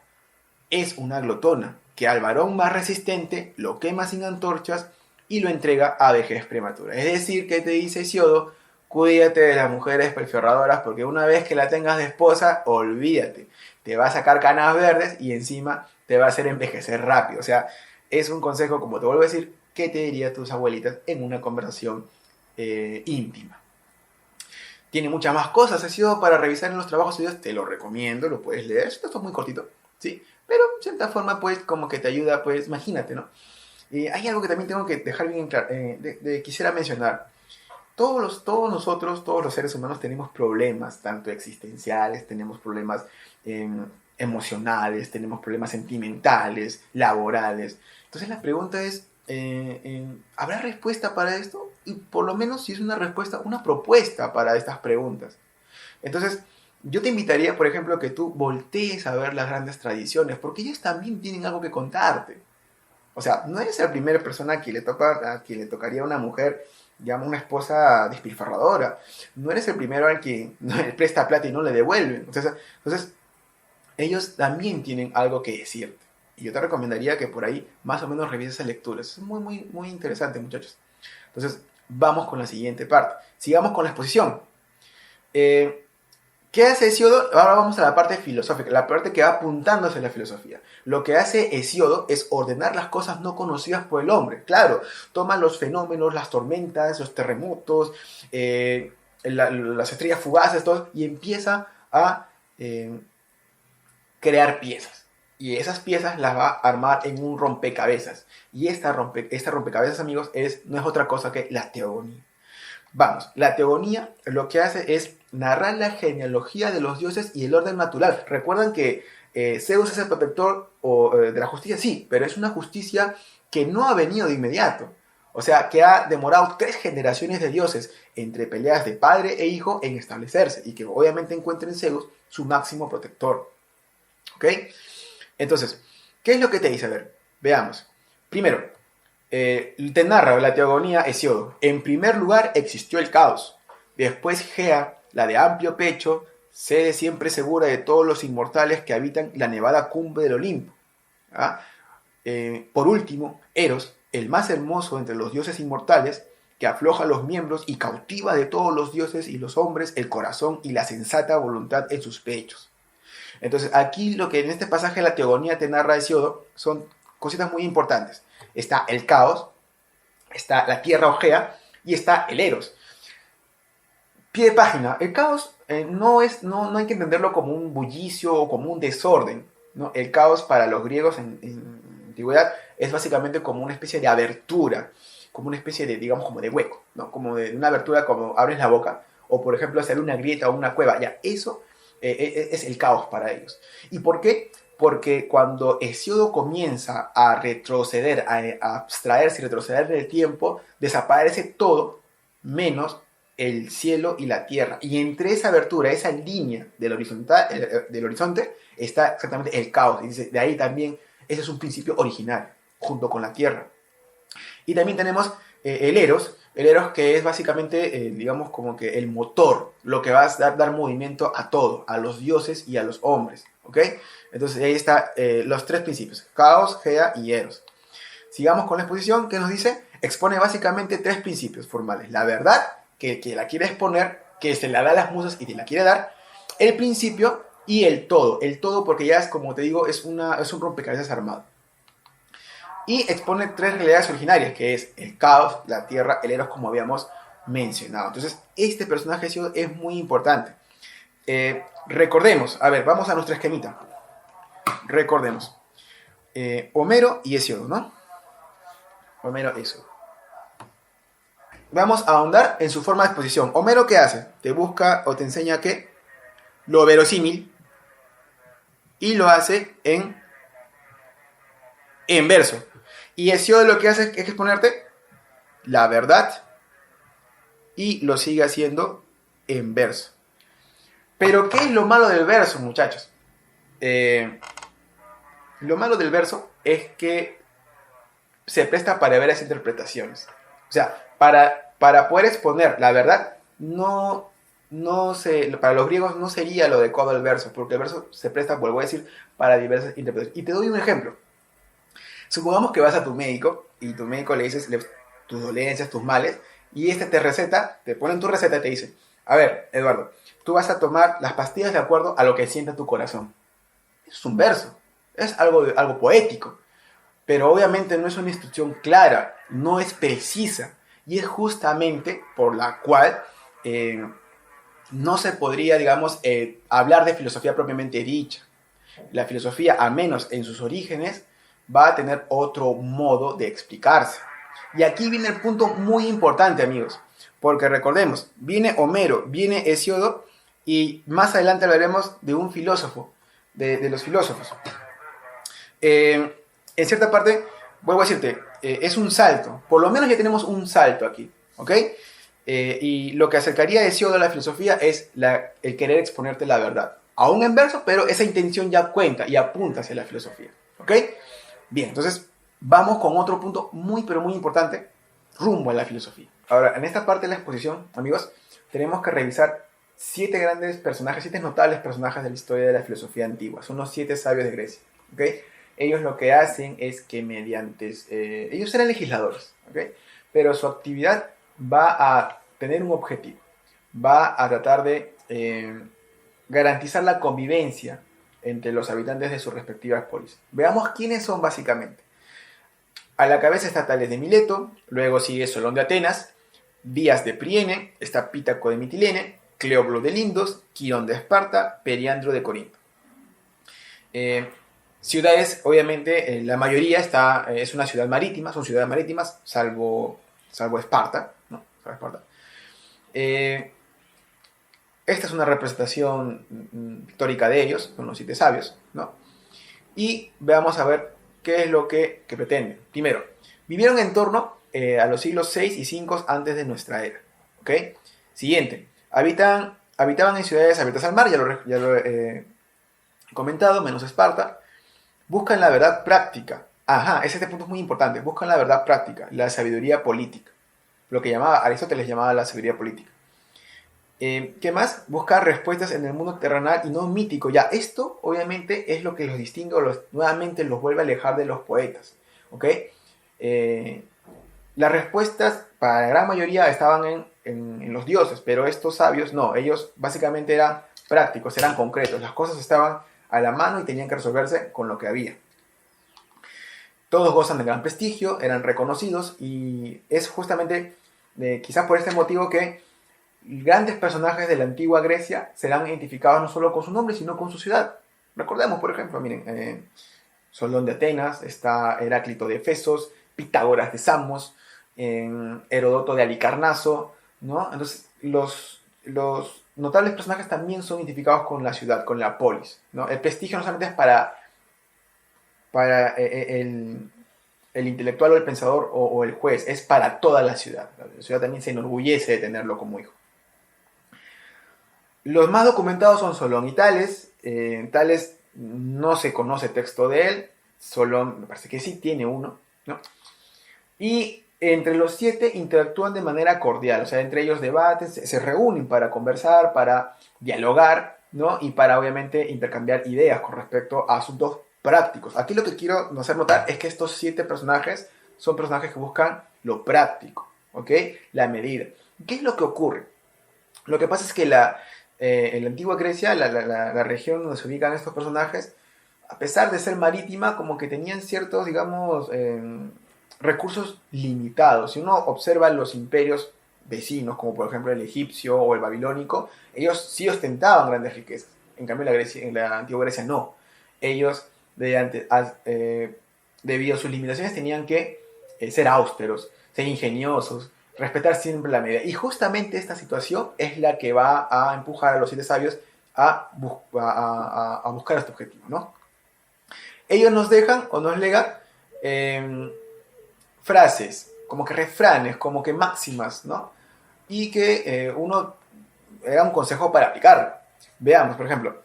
Es una glotona, que al varón más resistente lo quema sin antorchas y lo entrega a vejez prematura. Es decir, que te dice Hesiodo, cuídate de las mujeres perferradoras, porque una vez que la tengas de esposa, olvídate. Te va a sacar canas verdes y encima te va a hacer envejecer rápido. O sea, es un consejo, como te vuelvo a decir, ¿qué te dirían tus abuelitas en una conversación íntima? Tiene muchas más cosas, Hesíodo, para revisar en los trabajos suyos, te lo recomiendo, lo puedes leer, esto es muy cortito, ¿sí? Pero de cierta forma, pues, como que te ayuda, pues, imagínate, ¿no? Hay algo que también tengo que dejar bien claro, quisiera mencionar. Todos los seres humanos tenemos problemas, tanto existenciales, tenemos problemas emocionales, tenemos problemas sentimentales, laborales. Entonces la pregunta es, ¿habrá respuesta para esto? Y por lo menos si es una respuesta, una propuesta para estas preguntas. Entonces, yo te invitaría, por ejemplo, a que tú voltees a ver las grandes tradiciones, porque ellas también tienen algo que contarte. O sea, no eres la primera persona a quien le tocaría a una mujer, llama una esposa despilfarradora. No eres el primero al que no le presta plata y no le devuelven. Entonces, ellos también tienen algo que decirte. Y yo te recomendaría que por ahí más o menos revises esas lecturas. Es muy, muy, muy interesante, muchachos. Entonces, vamos con la siguiente parte. Sigamos con la exposición. ¿Qué hace Hesíodo? Ahora vamos a la parte filosófica, la parte que va apuntando hacia la filosofía. Lo que hace Hesíodo es ordenar las cosas no conocidas por el hombre. Claro, toma los fenómenos, las tormentas, los terremotos, las estrellas fugaces, todo, y empieza a crear piezas. Y esas piezas las va a armar en un rompecabezas. Y esta rompecabezas, amigos, no es otra cosa que la teogonía. Vamos, la teogonía lo que hace es narrar la genealogía de los dioses y el orden natural. Recuerdan que Zeus es el protector de la justicia, sí, pero es una justicia que no ha venido de inmediato. O sea, que ha demorado 3 generaciones de dioses entre peleas de padre e hijo en establecerse y que obviamente encuentra en Zeus su máximo protector. ¿Ok? Entonces, ¿qué es lo que te dice? A ver, veamos. Primero, te narra la teogonía Hesíodo. En primer lugar existió el caos. Después Gea, la de amplio pecho, sede siempre segura de todos los inmortales que habitan la nevada cumbre del Olimpo. ¿Ah? Por último, Eros, el más hermoso entre los dioses inmortales, que afloja los miembros y cautiva de todos los dioses y los hombres el corazón y la sensata voluntad en sus pechos. Entonces, aquí lo que en este pasaje la teogonía te narra Hesíodo son cositas muy importantes. Está el caos, está la tierra Ogea y está el Eros. Pie de página. El caos no hay que entenderlo como un bullicio o como un desorden, ¿no? El caos para los griegos en antigüedad es básicamente como una especie de abertura, como una especie de, digamos, como de hueco, ¿no? Como de una abertura, como abres la boca, o por ejemplo hacer una grieta o una cueva. Ya, eso es el caos para ellos. ¿Y por qué? Porque cuando Hesíodo comienza a retroceder, a abstraerse y retroceder en el tiempo, desaparece todo menos el cielo y la tierra. Y entre esa abertura, esa línea del horizonte, está exactamente el caos. Y dice, de ahí también, ese es un principio original, junto con la tierra. Y también tenemos el Eros que es básicamente, digamos, como que el motor, lo que va a dar movimiento a todo, a los dioses y a los hombres, ¿ok? Entonces ahí están los 3 principios, caos, Gea y Eros. Sigamos con la exposición que nos dice, expone básicamente 3 principios formales, la verdad, que la quiere exponer, que se la da a las musas y te la quiere dar, el principio y el todo porque ya es, como te digo, es un rompecabezas armado. Y expone 3 realidades originarias, que es el caos, la tierra, el Eros, como habíamos mencionado. Entonces, este personaje es muy importante. Recordemos, a ver, vamos a nuestra esquemita. Recordemos. Homero y Hesíodo, ¿no? Homero y Hesíodo. Vamos a ahondar en su forma de exposición. Homero, ¿qué hace? Te busca o te enseña que lo verosímil y lo hace en verso. Y Hesíodo lo que hace es exponerte la verdad y lo sigue haciendo en verso. Pero ¿qué es lo malo del verso, muchachos? Lo malo del verso es que se presta para varias interpretaciones. O sea, para poder exponer la verdad, para los griegos no sería lo adecuado el verso, porque el verso se presta, vuelvo a decir, para diversas interpretaciones. Y te doy un ejemplo. Supongamos que vas a tu médico y tu médico le dices tus dolencias, tus males, y te receta, te pone en tu receta y te dice, a ver, Eduardo, tú vas a tomar las pastillas de acuerdo a lo que sienta tu corazón. Es un verso, es algo poético, pero obviamente no es una instrucción clara, no es precisa, y es justamente por la cual no se podría, digamos, hablar de filosofía propiamente dicha. La filosofía, al menos en sus orígenes, va a tener otro modo de explicarse. Y aquí viene el punto muy importante, amigos, porque recordemos, viene Homero, viene Hesíodo, y más adelante hablaremos de un filósofo, de los filósofos. En cierta parte, vuelvo a decirte, es un salto, por lo menos ya tenemos un salto aquí, ¿ok? Y lo que acercaría a Hesíodo a la filosofía es el querer exponerte la verdad. Aún en verso, pero esa intención ya cuenta y apunta hacia la filosofía, ¿ok? Bien, entonces vamos con otro punto muy, pero muy importante, rumbo a la filosofía. Ahora, en esta parte de la exposición, amigos, tenemos que revisar 7 grandes personajes, 7 notables personajes de la historia de la filosofía antigua. Son los 7 sabios de Grecia, ¿ok? Ellos lo que hacen es que mediante... ellos eran legisladores, ¿ok? Pero su actividad va a tener un objetivo. Va a tratar de garantizar la convivencia entre los habitantes de sus respectivas polis. Veamos quiénes son básicamente. A la cabeza está Tales de Mileto, luego sigue Solón de Atenas, Díaz de Priene, está Pítaco de Mitilene, Cleoblo de Lindos, Quirón de Esparta, Periandro de Corinto. Ciudades, obviamente, la mayoría es una ciudad marítima, son ciudades marítimas, salvo Esparta, ¿no? Salvo Esparta. Esta es una representación pictórica de ellos, son los 7 sabios, ¿no? Y veamos a ver qué es lo que pretenden. Primero, vivieron en torno a los siglos 6 y 5 antes de nuestra era, ¿ok? Siguiente, habitaban en ciudades abiertas al mar, ya lo he comentado, menos Esparta. Buscan la verdad práctica. Ajá, este punto es muy importante. Buscan la verdad práctica, la sabiduría política. Lo que Aristóteles llamaba la sabiduría política. ¿Qué más? Buscar respuestas en el mundo terrenal y no mítico. Ya, esto obviamente es lo que los distingue o nuevamente los vuelve a alejar de los poetas. ¿Ok? Las respuestas para la gran mayoría estaban en los dioses, pero estos sabios no. Ellos básicamente eran prácticos, eran concretos. Las cosas estaban a la mano y tenían que resolverse con lo que había. Todos gozan de gran prestigio, eran reconocidos y es justamente quizás por este motivo que grandes personajes de la antigua Grecia serán identificados no solo con su nombre, sino con su ciudad. Recordemos, por ejemplo, miren, Solón de Atenas, está Heráclito de Efesos, Pitágoras de Samos, Herodoto de Halicarnaso, ¿no? Entonces, los notables personajes también son identificados con la ciudad, con la polis, ¿no? El prestigio no solamente es para el intelectual o el pensador o el juez, es para toda la ciudad. La ciudad también se enorgullece de tenerlo como hijo. Los más documentados son Solón y Tales. Tales no se conoce texto de él. Solón me parece que sí tiene uno, ¿no? Y entre los 7 interactúan de manera cordial, o sea, entre ellos debaten, se reúnen para conversar, para dialogar, ¿no? Y para obviamente intercambiar ideas con respecto a asuntos prácticos. Aquí lo que quiero hacer notar es que estos 7 personajes son personajes que buscan lo práctico, ¿ok? La medida. ¿Qué es lo que ocurre? Lo que pasa es que en la antigua Grecia, la región donde se ubican estos personajes, a pesar de ser marítima, como que tenían ciertos, digamos, recursos limitados. Si uno observa los imperios vecinos, como por ejemplo el egipcio o el babilónico, ellos sí ostentaban grandes riquezas. En cambio, en la antigua Grecia no. Ellos, debido a sus limitaciones, tenían que ser austeros, ser ingeniosos, respetar siempre la medida. Y justamente esta situación es la que va a empujar a los 7 sabios a buscar este objetivo, ¿no? Ellos nos dejan o nos legan frases, como que refranes, como que máximas, ¿no? Y que uno da un consejo para aplicarlo. Veamos, por ejemplo,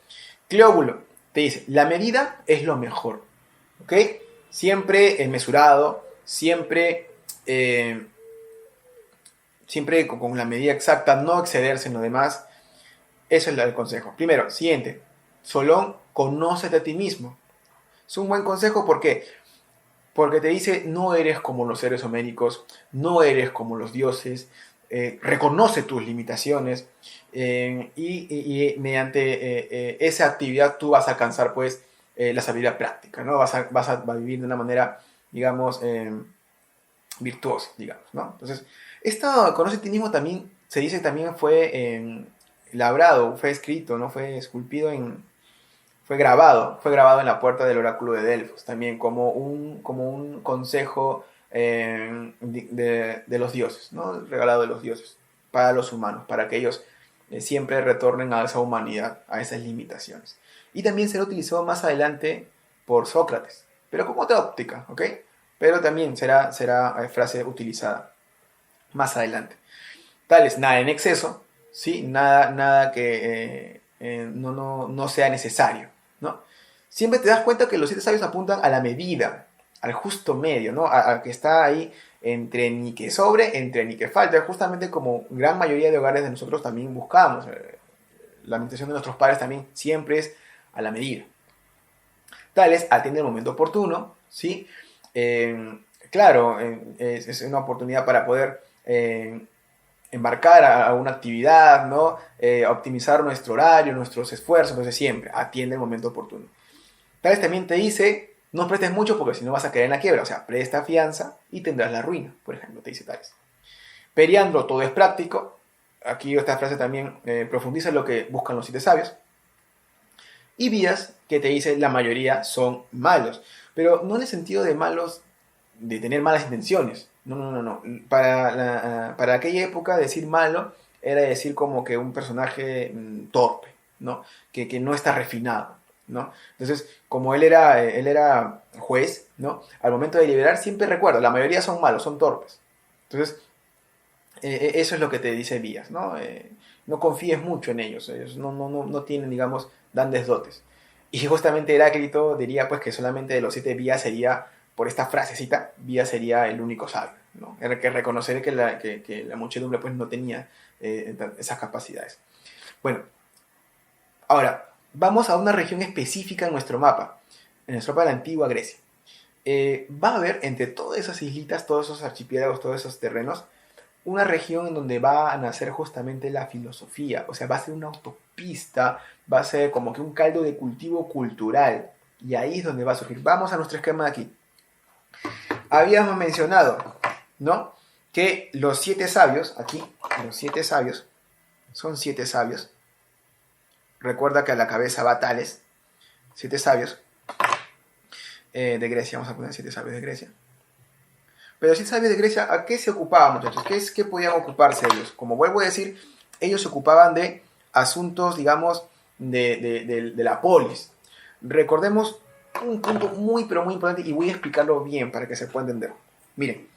Cleóbulo te dice, la medida es lo mejor, ¿ok? Siempre mesurado, siempre con la medida exacta, no excederse en lo demás. Eso es el consejo. Primero, siguiente, Solón, conócete a ti mismo. Es un buen consejo, ¿por qué? Porque te dice, no eres como los seres homéricos, no eres como los dioses, reconoce tus limitaciones y mediante esa actividad tú vas a alcanzar pues la sabiduría práctica, ¿no? Vas a vivir de una manera, digamos, virtuosa, digamos, ¿no? Entonces, esto conoce a ti mismo también, se dice también fue labrado, fue escrito, ¿no? Fue esculpido fue grabado en la puerta del oráculo de Delfos, también como un consejo de los dioses, ¿no? Regalado de los dioses para los humanos, para que ellos siempre retornen a esa humanidad, a esas limitaciones. Y también será utilizado más adelante por Sócrates, pero como otra óptica, ¿ok? Pero también será frase utilizada más adelante. Tales, nada en exceso, ¿sí? Nada que no sea necesario, ¿no? Siempre te das cuenta que los 7 sabios apuntan a la medida, al justo medio, ¿no? A que está ahí entre ni que sobre, entre ni que falte, justamente como gran mayoría de hogares de nosotros también buscamos. La alimentación de nuestros padres también siempre es a la medida. Tales, atiende el momento oportuno, ¿sí? Claro, es una oportunidad para poder embarcar a una actividad, ¿no? Optimizar nuestro horario, nuestros esfuerzos, entonces siempre atiende el momento oportuno. Tales también te dice, no prestes mucho porque si no vas a caer en la quiebra, o sea, presta fianza y tendrás la ruina, por ejemplo, te dice Tales. Periandro, todo es práctico. Aquí esta frase también profundiza en lo que buscan los 7 sabios. Y Vías, que te dice la mayoría son malos, pero no en el sentido de malos de tener malas intenciones. No. Para aquella época decir malo era decir como que un personaje torpe, ¿no? Que no está refinado, ¿no? Entonces, como él era juez, ¿no? Al momento de deliberar siempre recuerda, la mayoría son malos, son torpes. Entonces, eso es lo que te dice Vías, ¿no? No confíes mucho en ellos no tienen, digamos, grandes dotes. Y justamente Heráclito diría pues que solamente de los 7 Vías sería, por esta frasecita, Vías sería el único sabio, ¿no? Hay que reconocer que la muchedumbre pues no tenía esas capacidades. Bueno, ahora, vamos a una región específica en nuestro mapa de la antigua Grecia. Va a haber entre todas esas islitas, todos esos archipiélagos, todos esos terrenos, una región en donde va a nacer justamente la filosofía, o sea, va a ser una autopista, va a ser como que un caldo de cultivo cultural, y ahí es donde va a surgir. Vamos a nuestro esquema de aquí. Habíamos mencionado, ¿no? Que los 7 sabios, aquí, los 7 sabios, son 7 sabios. Recuerda que a la cabeza va Tales, 7 sabios de Grecia, vamos a poner 7 sabios de Grecia. Pero 7 sabios de Grecia, ¿a qué se ocupaban, muchachos? ¿Qué podían ocuparse ellos? Como vuelvo a decir, ellos se ocupaban de asuntos, digamos, de la polis. Recordemos un punto muy, pero muy importante y voy a explicarlo bien para que se pueda entender. Miren,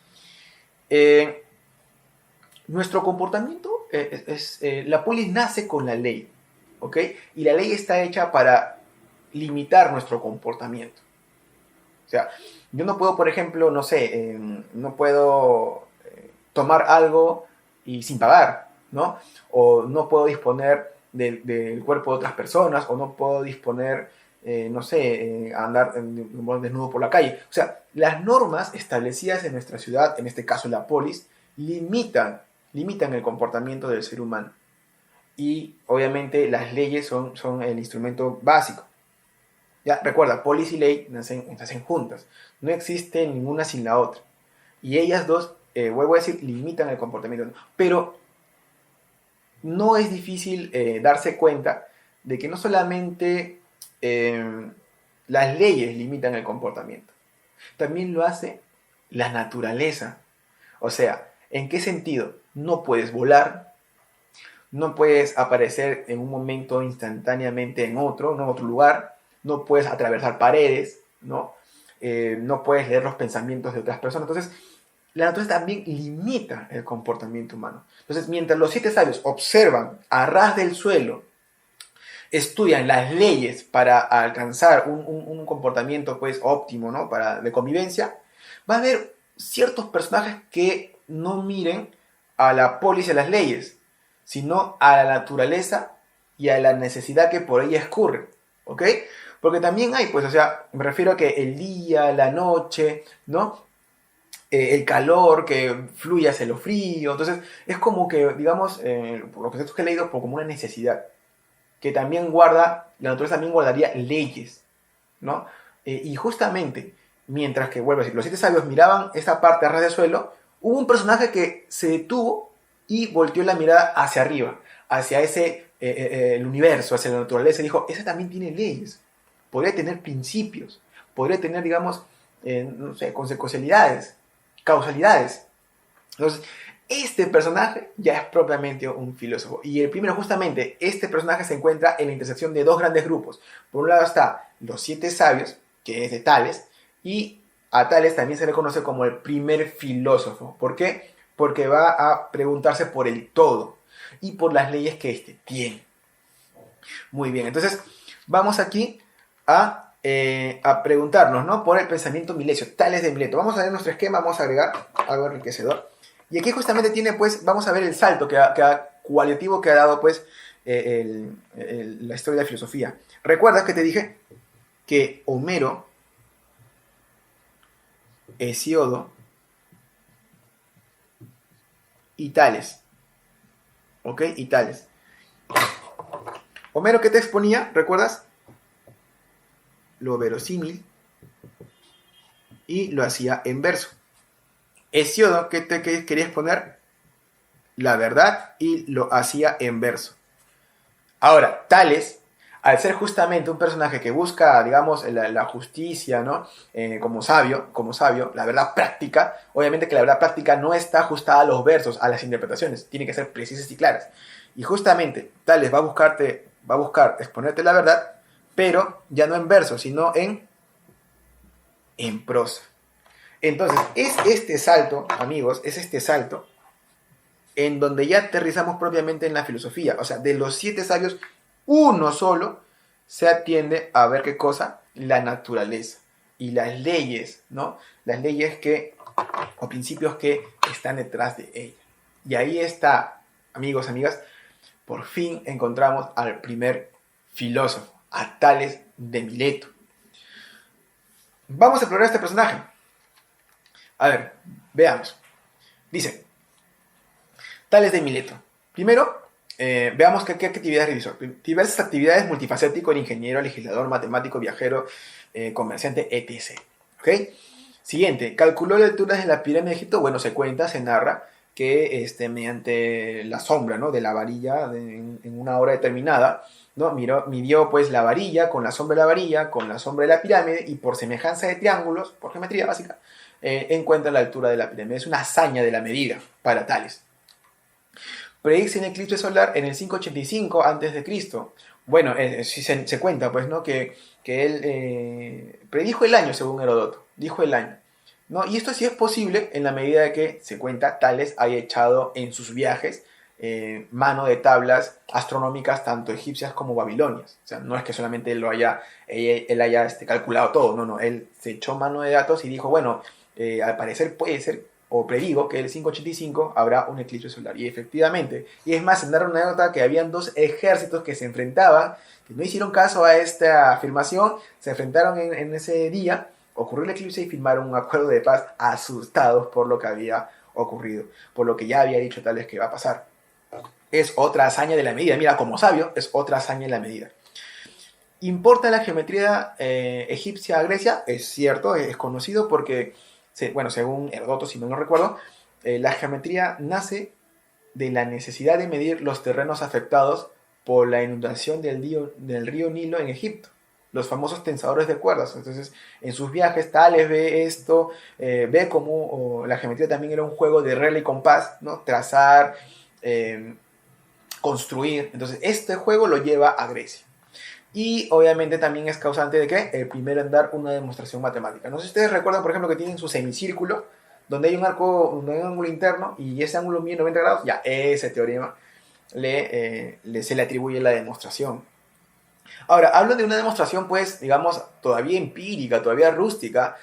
nuestro comportamiento, la polis nace con la ley, ¿ok? Y la ley está hecha para limitar nuestro comportamiento. O sea, yo no puedo, por ejemplo, no sé, no puedo tomar algo y sin pagar, ¿no? O no puedo disponer del cuerpo de otras personas, o no puedo disponer, no sé, andar desnudo por la calle. O sea, las normas establecidas en nuestra ciudad, en este caso la polis, limitan el comportamiento del ser humano. Y obviamente las leyes son el instrumento básico. Ya, recuerda, polis y ley nacen juntas. No existe ninguna sin la otra. Y ellas dos, vuelvo a decir, limitan el comportamiento. Pero no es difícil darse cuenta de que no solamente las leyes limitan el comportamiento. También lo hace la naturaleza. O sea, ¿en qué sentido? No puedes volar, no puedes aparecer en un momento instantáneamente en otro lugar, no puedes atravesar paredes, ¿no? No puedes leer los pensamientos de otras personas. Entonces, la naturaleza también limita el comportamiento humano. Entonces, mientras los 7 sabios observan a ras del suelo, estudian las leyes para alcanzar un comportamiento pues, óptimo, ¿no? De convivencia, va a haber ciertos personajes que no miren a la polis y a las leyes, sino a la naturaleza y a la necesidad que por ella escurre, ¿ok? Porque también hay, pues, o sea, me refiero a que el día, la noche, ¿no? El calor que fluye hacia lo frío. Entonces, es como que, digamos, por los conceptos que he leído, como una necesidad. Que también la naturaleza también guardaría leyes, ¿no? Y justamente, mientras que, vuelvo a decir, los 7 sabios miraban esa parte a ras del suelo, hubo un personaje que se detuvo y volteó la mirada hacia arriba, hacia el universo, hacia la naturaleza, dijo, esa también tiene leyes, podría tener principios, podría tener, digamos, no sé, consecuencialidades, causalidades. Entonces, este personaje ya es propiamente un filósofo. Y el primero, justamente, este personaje se encuentra en la intersección de dos grandes grupos. Por un lado está los 7 sabios, que es de Tales, y a Tales también se le conoce como el primer filósofo. ¿Por qué? Porque va a preguntarse por el todo y por las leyes que éste tiene. Muy bien, entonces vamos aquí a preguntarnos, ¿no?, por el pensamiento milesio, Tales de Mileto. Vamos a ver nuestro esquema, vamos a agregar algo enriquecedor. Y aquí justamente tiene, pues, vamos a ver el salto cualitativo que ha dado, pues, la historia de la filosofía. ¿Recuerdas que te dije que Homero, Hesíodo y Tales? ¿Ok? Y Tales. Homero, ¿qué te exponía? ¿Recuerdas? Lo verosímil y lo hacía en verso. Hesíodo, ¿qué quería exponer? La verdad y lo hacía en verso. Ahora, Tales, al ser justamente un personaje que busca, digamos, la justicia, ¿no? Como sabio, la verdad práctica, obviamente que la verdad práctica no está ajustada a los versos, a las interpretaciones, tiene que ser precisas y claras. Y justamente Tales va a buscar exponerte la verdad, pero ya no en verso, sino en prosa. Entonces, es este salto, amigos, en donde ya aterrizamos propiamente en la filosofía. O sea, de los 7 sabios, uno solo se atiende a ver qué cosa, la naturaleza y las leyes, ¿no? Las leyes o principios que están detrás de ella. Y ahí está, amigos, amigas, por fin encontramos al primer filósofo, a Tales de Mileto. Vamos a explorar este personaje. A ver, veamos. Dice, Tales de Mileto. Primero, veamos qué actividades realizó. Diversas actividades, multifacético, ingeniero, legislador, matemático, viajero, comerciante, etc. ¿Ok? Siguiente, calculó las alturas de la pirámide de Egipto. Bueno, se narra que mediante la sombra, ¿no?, de la varilla en una hora determinada, ¿no?, midió pues la varilla con la sombra de la varilla, con la sombra de la pirámide, y por semejanza de triángulos, por geometría básica, encuentra la altura de la pirámide. Es una hazaña de la medida para Tales. Predice un eclipse solar en el 585 a.C. Bueno, si se cuenta, pues, ¿no?, que él predijo el año, según Heródoto. Dijo el año, ¿no? Y esto sí es posible en la medida de que, se cuenta, Tales haya echado en sus viajes mano de tablas astronómicas, tanto egipcias como babilonias. O sea, no es que solamente él haya calculado todo, no, él se echó mano de datos y dijo, bueno, al parecer puede ser, o predigo, que el 585 habrá un eclipse solar. Y efectivamente, y es más, se narra una anécdota que habían 2 ejércitos que se enfrentaban, que no hicieron caso a esta afirmación, se enfrentaron en ese día, ocurrió el eclipse y firmaron un acuerdo de paz, asustados por lo que había ocurrido, por lo que ya había dicho Tales que va a pasar. Es otra hazaña de la medida. Mira, como sabio, es otra hazaña de la medida. ¿Importa la geometría egipcia a Grecia? Es cierto, es conocido porque, bueno, según Heródoto, si no recuerdo, la geometría nace de la necesidad de medir los terrenos afectados por la inundación del río Nilo en Egipto, los famosos tensadores de cuerdas. Entonces, en sus viajes, Tales ve esto, ve cómo la geometría también era un juego de regla y compás, ¿no? Trazar, construir. Entonces, este juego lo lleva a Grecia. Y obviamente también es causante de que el primero en dar una demostración matemática. No sé si ustedes recuerdan, por ejemplo, que tienen su semicírculo, donde hay un ángulo interno, y ese ángulo mide 90 grados, ya ese teorema se le atribuye la demostración. Ahora, hablo de una demostración, pues, digamos, todavía empírica, todavía rústica,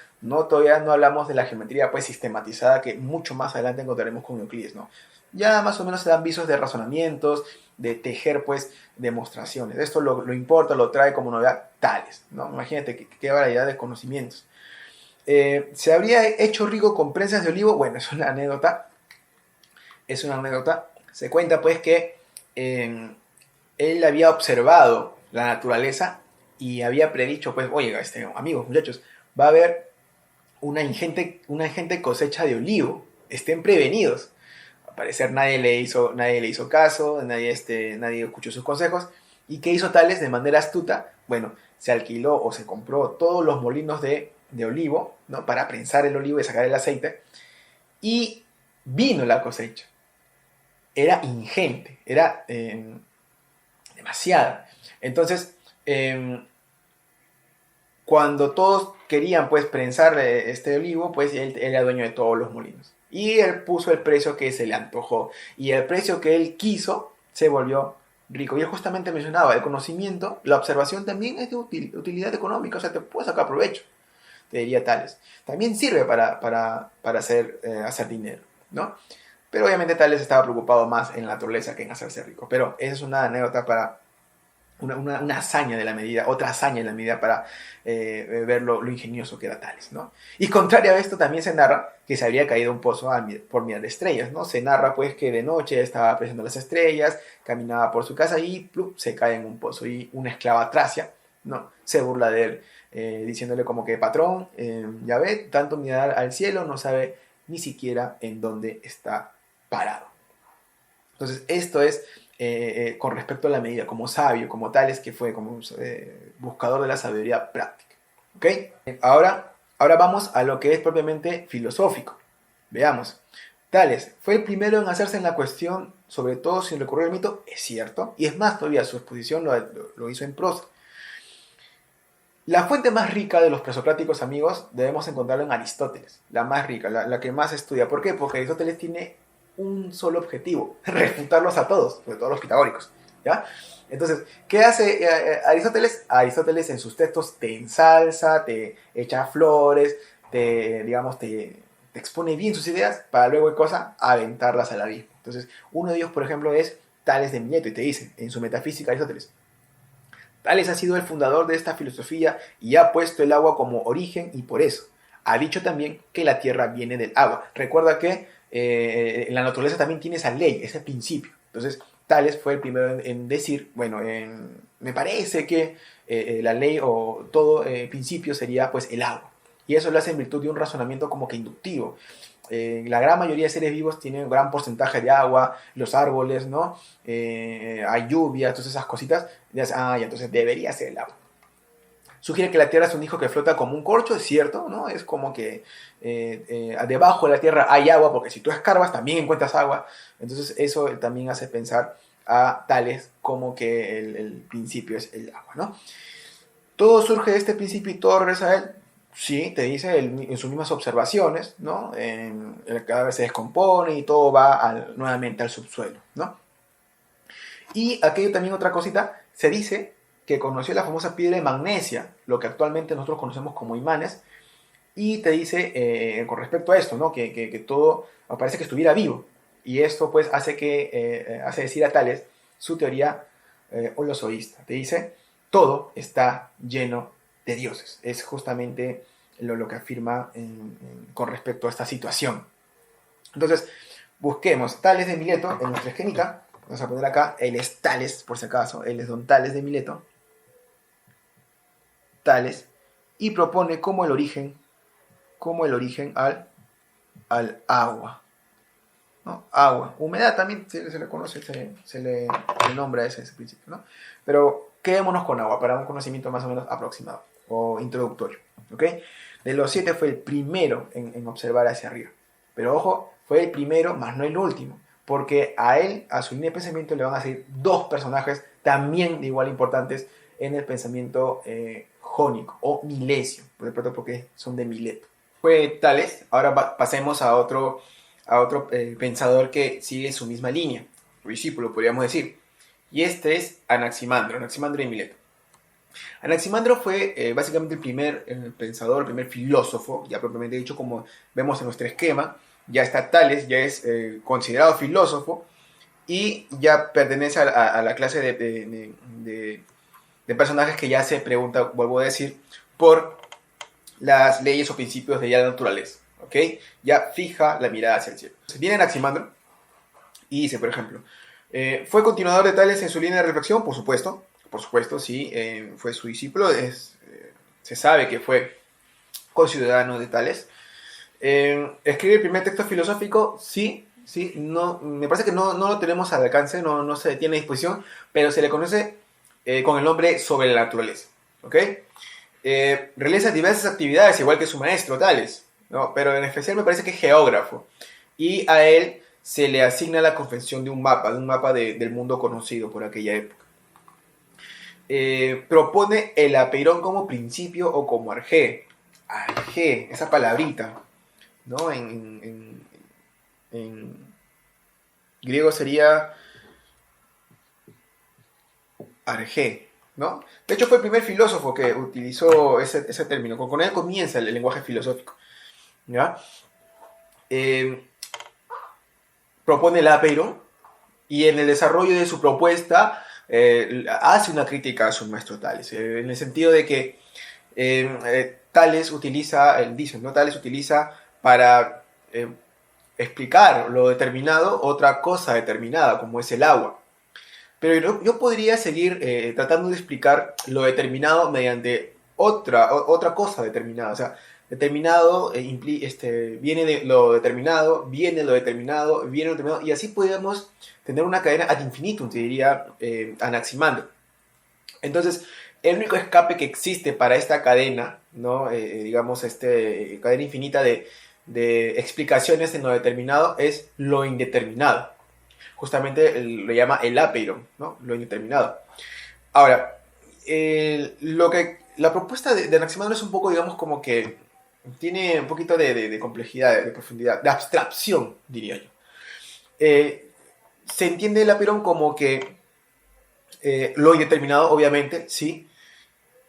todavía no hablamos de la geometría, pues, sistematizada, que mucho más adelante encontraremos con Euclides, ¿no? Ya más o menos se dan visos de razonamientos, de tejer, pues, demostraciones. Esto lo importa, lo trae como novedad Tales, ¿no? Imagínate qué variedad de conocimientos. ¿Se habría hecho rico con prensas de olivo? Bueno, es una anécdota. Se cuenta, pues, que él había observado la naturaleza y había predicho, pues, oye, amigos, muchachos, va a haber una ingente cosecha de olivo, estén prevenidos. al parecer nadie le hizo caso, nadie escuchó sus consejos. ¿Y qué hizo Tales de manera astuta? Bueno, se alquiló o se compró todos los molinos de olivo, ¿no? Para prensar el olivo y sacar el aceite. Y vino la cosecha. Era ingente, era demasiada. Entonces, cuando todos querían pues prensar este olivo, pues él era dueño de todos los molinos. Y él puso el precio que se le antojó. Y el precio que él quiso se volvió rico. Y él justamente mencionaba, el conocimiento, la observación también es de utilidad económica. O sea, te puedes sacar provecho, te diría Tales. También sirve para hacer dinero, ¿no? Pero obviamente Tales estaba preocupado más en la naturaleza que en hacerse rico. Pero esa es una anécdota para una hazaña de la medida, otra hazaña de la medida para ver lo ingenioso que era Tales, ¿no? Y contrario a esto también se narra que se habría caído un pozo por mirar estrellas, ¿no? Se narra pues que de noche estaba apreciando las estrellas, caminaba por su casa y ¡plup!, se cae en un pozo. Y una esclava tracia, ¿no?, se burla de él, diciéndole como que patrón, ya ve, tanto mirar al cielo, no sabe ni siquiera en dónde está parado. Entonces esto es con respecto a la medida, como sabio, como Tales, que fue como buscador de la sabiduría práctica. ¿Ok? Ahora vamos a lo que es propiamente filosófico. Veamos. Tales fue el primero en hacerse en la cuestión, sobre todo sin recurrir al mito, es cierto, y es más, todavía su exposición lo hizo en prosa. La fuente más rica de los presocráticos, amigos, debemos encontrarla en Aristóteles, la más rica, la que más estudia. ¿Por qué? Porque Aristóteles tiene un solo objetivo: refutarlos a todos, sobre todo a los pitagóricos, ¿ya? Entonces, ¿qué hace Aristóteles? Aristóteles en sus textos te ensalza, te echa flores, te expone bien sus ideas para luego, aventarlas al abismo. Entonces, uno de ellos, por ejemplo, es Tales de Mileto, y te dice, en su Metafísica, Aristóteles: Tales ha sido el fundador de esta filosofía y ha puesto el agua como origen, y por eso ha dicho también que la tierra viene del agua. Recuerda que la naturaleza también tiene esa ley, ese principio. Entonces, Tales fue el primero en decir, bueno, me parece que la ley o todo principio sería pues el agua. Y eso lo hace en virtud de un razonamiento como que inductivo. La gran mayoría de seres vivos tienen un gran porcentaje de agua, los árboles, ¿no? Hay lluvia, todas esas cositas. Y entonces debería ser el agua. Sugiere que la Tierra es un disco que flota como un corcho, es cierto, ¿no? Es como que debajo de la Tierra hay agua, porque si tú escarbas también encuentras agua. Entonces eso también hace pensar a Tales como que el principio es el agua, ¿no? Todo surge de este principio y todo regresa a él. Sí, te dice en sus mismas observaciones, ¿no? El cadáver se descompone y todo va nuevamente al subsuelo, ¿no? Y aquello también, otra cosita, se dice que conoció la famosa piedra de magnesia, lo que actualmente nosotros conocemos como imanes, y te dice con respecto a esto, ¿no? Que todo parece que estuviera vivo, y esto pues hace decir a Tales su teoría holozoísta. Te dice, todo está lleno de dioses. Es justamente lo que afirma con respecto a esta situación. Entonces, busquemos Tales de Mileto en nuestra esquemita. Vamos a poner acá, él es Tales, por si acaso, él es don Tales de Mileto. Tales, y propone como el origen al agua, ¿no? Agua, humedad también se le conoce, se le nombra ese principio, ¿no? Pero quedémonos con agua para un conocimiento más o menos aproximado o introductorio, ¿ok? De los 7 fue el primero en observar hacia arriba, pero ojo, fue el primero, más no el último, porque a su línea de pensamiento le van a seguir 2 personajes también de igual importantes en el pensamiento jónico o milesio, porque son de Mileto. Fue Tales. Ahora pasemos a otro pensador que sigue su misma línea, discípulo podríamos decir, y este es Anaximandro de Mileto. Anaximandro fue básicamente el primer pensador, el primer filósofo, ya propiamente dicho, como vemos en nuestro esquema. Ya está Tales, ya es considerado filósofo y ya pertenece a la clase de personajes que ya se pregunta, vuelvo a decir, por las leyes o principios de la naturaleza, ¿ok? Ya fija la mirada hacia el cielo. Viene Anaximandro y dice, por ejemplo, ¿fue continuador de Tales en su línea de reflexión? Por supuesto, sí, fue su discípulo, se sabe que fue conciudadano de Tales. ¿Escribe el primer texto filosófico? Sí, ¿sí? No, me parece que no lo tenemos al alcance, no se tiene a disposición, pero se le conoce con el nombre sobre la naturaleza, ¿ok? Realiza diversas actividades, igual que su maestro, Tales, ¿no? Pero en especial me parece que es geógrafo, y a él se le asigna la confección de un mapa, del mundo conocido por aquella época. Propone el apeirón como principio o como arjé. Arjé, esa palabrita, ¿no? En griego sería arjé, ¿no? De hecho fue el primer filósofo que utilizó ese término. Con él comienza el lenguaje filosófico, ¿ya? Propone el apeirón y en el desarrollo de su propuesta hace una crítica a su maestro Tales, en el sentido de que Tales utiliza, él dice, ¿no? Tales utiliza para explicar lo determinado otra cosa determinada, como es el agua. Pero yo podría seguir tratando de explicar lo determinado mediante otra cosa determinada. O sea, determinado viene de lo determinado, viene lo determinado, viene lo determinado, y así podemos tener una cadena ad infinitum, te diría Anaximandro. Entonces, el único escape que existe para esta cadena, ¿no? Digamos, cadena infinita de explicaciones en lo determinado es lo indeterminado. Justamente lo llama el apeiron, ¿no? Lo indeterminado. Ahora, la propuesta de Anaximandro es un poco, digamos, como que tiene un poquito de complejidad, de profundidad, de abstracción, diría yo. Se entiende el apeiron como que lo indeterminado, obviamente, sí,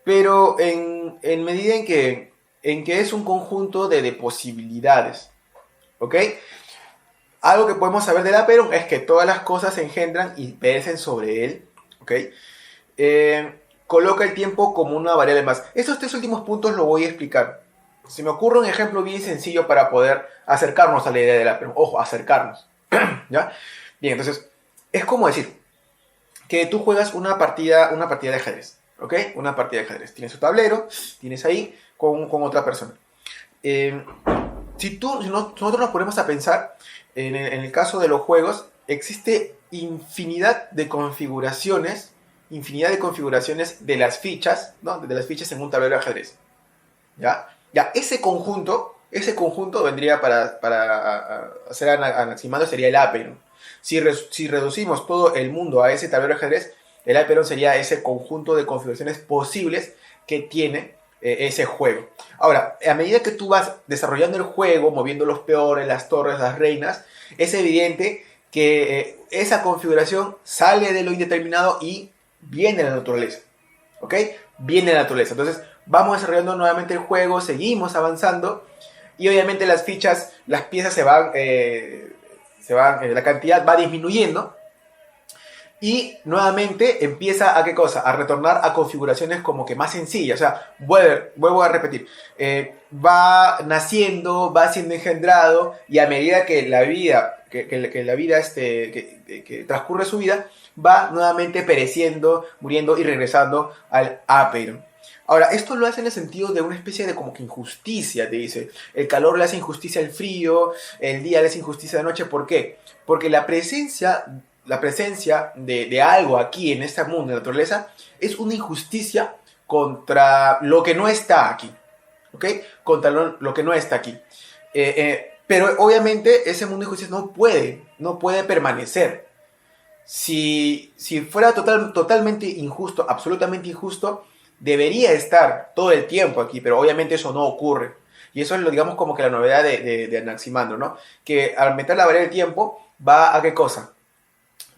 pero en medida en que es un conjunto de posibilidades, ¿ok? Algo que podemos saber del apeiron es que todas las cosas se engendran y perecen sobre él, ¿ok? Coloca el tiempo como una variable más. Estos tres últimos puntos lo voy a explicar. Se me ocurre un ejemplo bien sencillo para poder acercarnos a la idea del apeiron. Ojo, acercarnos, ¿ya? Bien, entonces, es como decir que tú juegas una partida de ajedrez, ¿ok? Una partida de ajedrez. Tienes tu tablero, tienes ahí con otra persona. Nosotros nos ponemos a pensar, en el caso de los juegos, existe infinidad de configuraciones de las fichas, ¿no? De las fichas en un tablero de ajedrez. ¿Ya? Ese conjunto vendría para hacer Anaximandro, sería el apeiron. Si reducimos todo el mundo a ese tablero de ajedrez, el apeiron sería ese conjunto de configuraciones posibles que tiene ese juego. Ahora, a medida que tú vas desarrollando el juego, moviendo los peones, las torres, las reinas, es evidente que esa configuración sale de lo indeterminado y viene de la naturaleza. ¿Ok? Viene de la naturaleza. Entonces, vamos desarrollando nuevamente el juego, seguimos avanzando y obviamente las fichas, las piezas se van, la cantidad va disminuyendo. Y nuevamente empieza a ¿qué cosa? A retornar a configuraciones como que más sencillas. O sea, vuelvo a repetir. Va naciendo, va siendo engendrado y a medida que la vida, que transcurre su vida, va nuevamente pereciendo, muriendo y regresando al apeiron. Ahora, esto lo hace en el sentido de una especie de como que injusticia, te dice. El calor le hace injusticia al frío, el día le hace injusticia a la noche. ¿Por qué? Porque la presencia de algo aquí en este mundo de la naturaleza es una injusticia contra lo que no está aquí, ¿ok? Contra lo que no está aquí. Pero obviamente ese mundo de injusticia no puede permanecer. Si fuera totalmente injusto, absolutamente injusto, debería estar todo el tiempo aquí, pero obviamente eso no ocurre. Y eso es, digamos, como que la novedad de Anaximandro, ¿no? Que al meter la variable del tiempo, ¿va a qué cosa?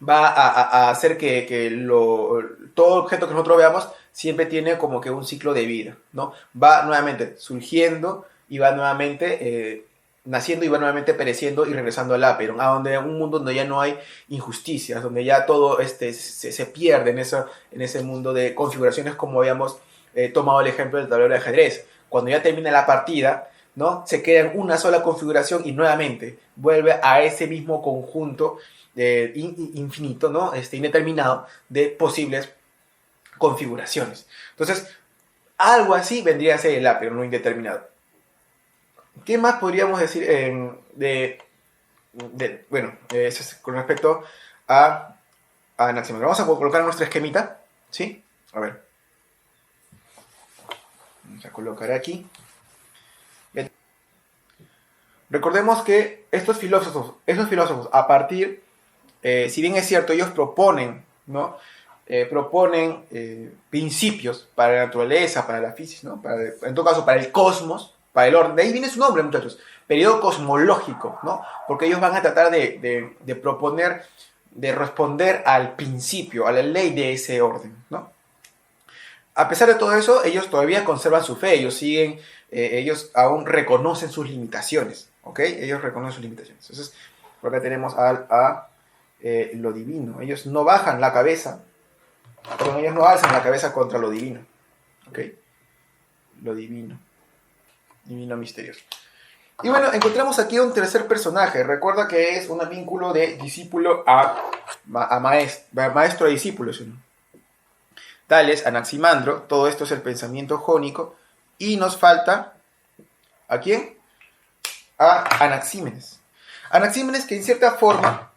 Va a hacer que todo objeto que nosotros veamos siempre tiene como que un ciclo de vida, ¿no? Va nuevamente surgiendo y va nuevamente naciendo y va nuevamente pereciendo y regresando al apeiron, a un mundo donde ya no hay injusticias, donde ya todo se pierde en ese mundo de configuraciones, como habíamos tomado el ejemplo del tablero de ajedrez. Cuando ya termina la partida, ¿no? Se queda en una sola configuración y nuevamente vuelve a ese mismo conjunto infinito, ¿no? Indeterminado de posibles configuraciones. Entonces, algo así vendría a ser el apeiron, no indeterminado. ¿Qué más podríamos decir eso es con respecto a Anaximandro. Vamos a colocar nuestra esquemita, ¿sí? A ver. Vamos a colocar aquí. Bien. Recordemos que estos filósofos, a partir, si bien es cierto, ellos proponen, ¿no? Proponen principios para la naturaleza, para la física, ¿no? En todo caso, para el cosmos, para el orden. De ahí viene su nombre, muchachos. Periodo cosmológico, ¿no? Porque ellos van a tratar de proponer, de responder al principio, a la ley de ese orden, ¿no? A pesar de todo eso, ellos todavía conservan su fe, ellos aún reconocen sus limitaciones, ¿ok? Ellos reconocen sus limitaciones. Entonces, por acá tenemos lo divino. Ellos no bajan la cabeza, perdón, ellos no alzan la cabeza contra lo divino, ¿ok? Lo divino misterioso. Y bueno, encontramos aquí un tercer personaje. Recuerda que es un vínculo de discípulo a maestro a discípulo, ¿sí? Tales, Anaximandro, todo esto es el pensamiento jónico. Y nos falta, ¿a quién? A Anaxímenes. Anaxímenes que en cierta forma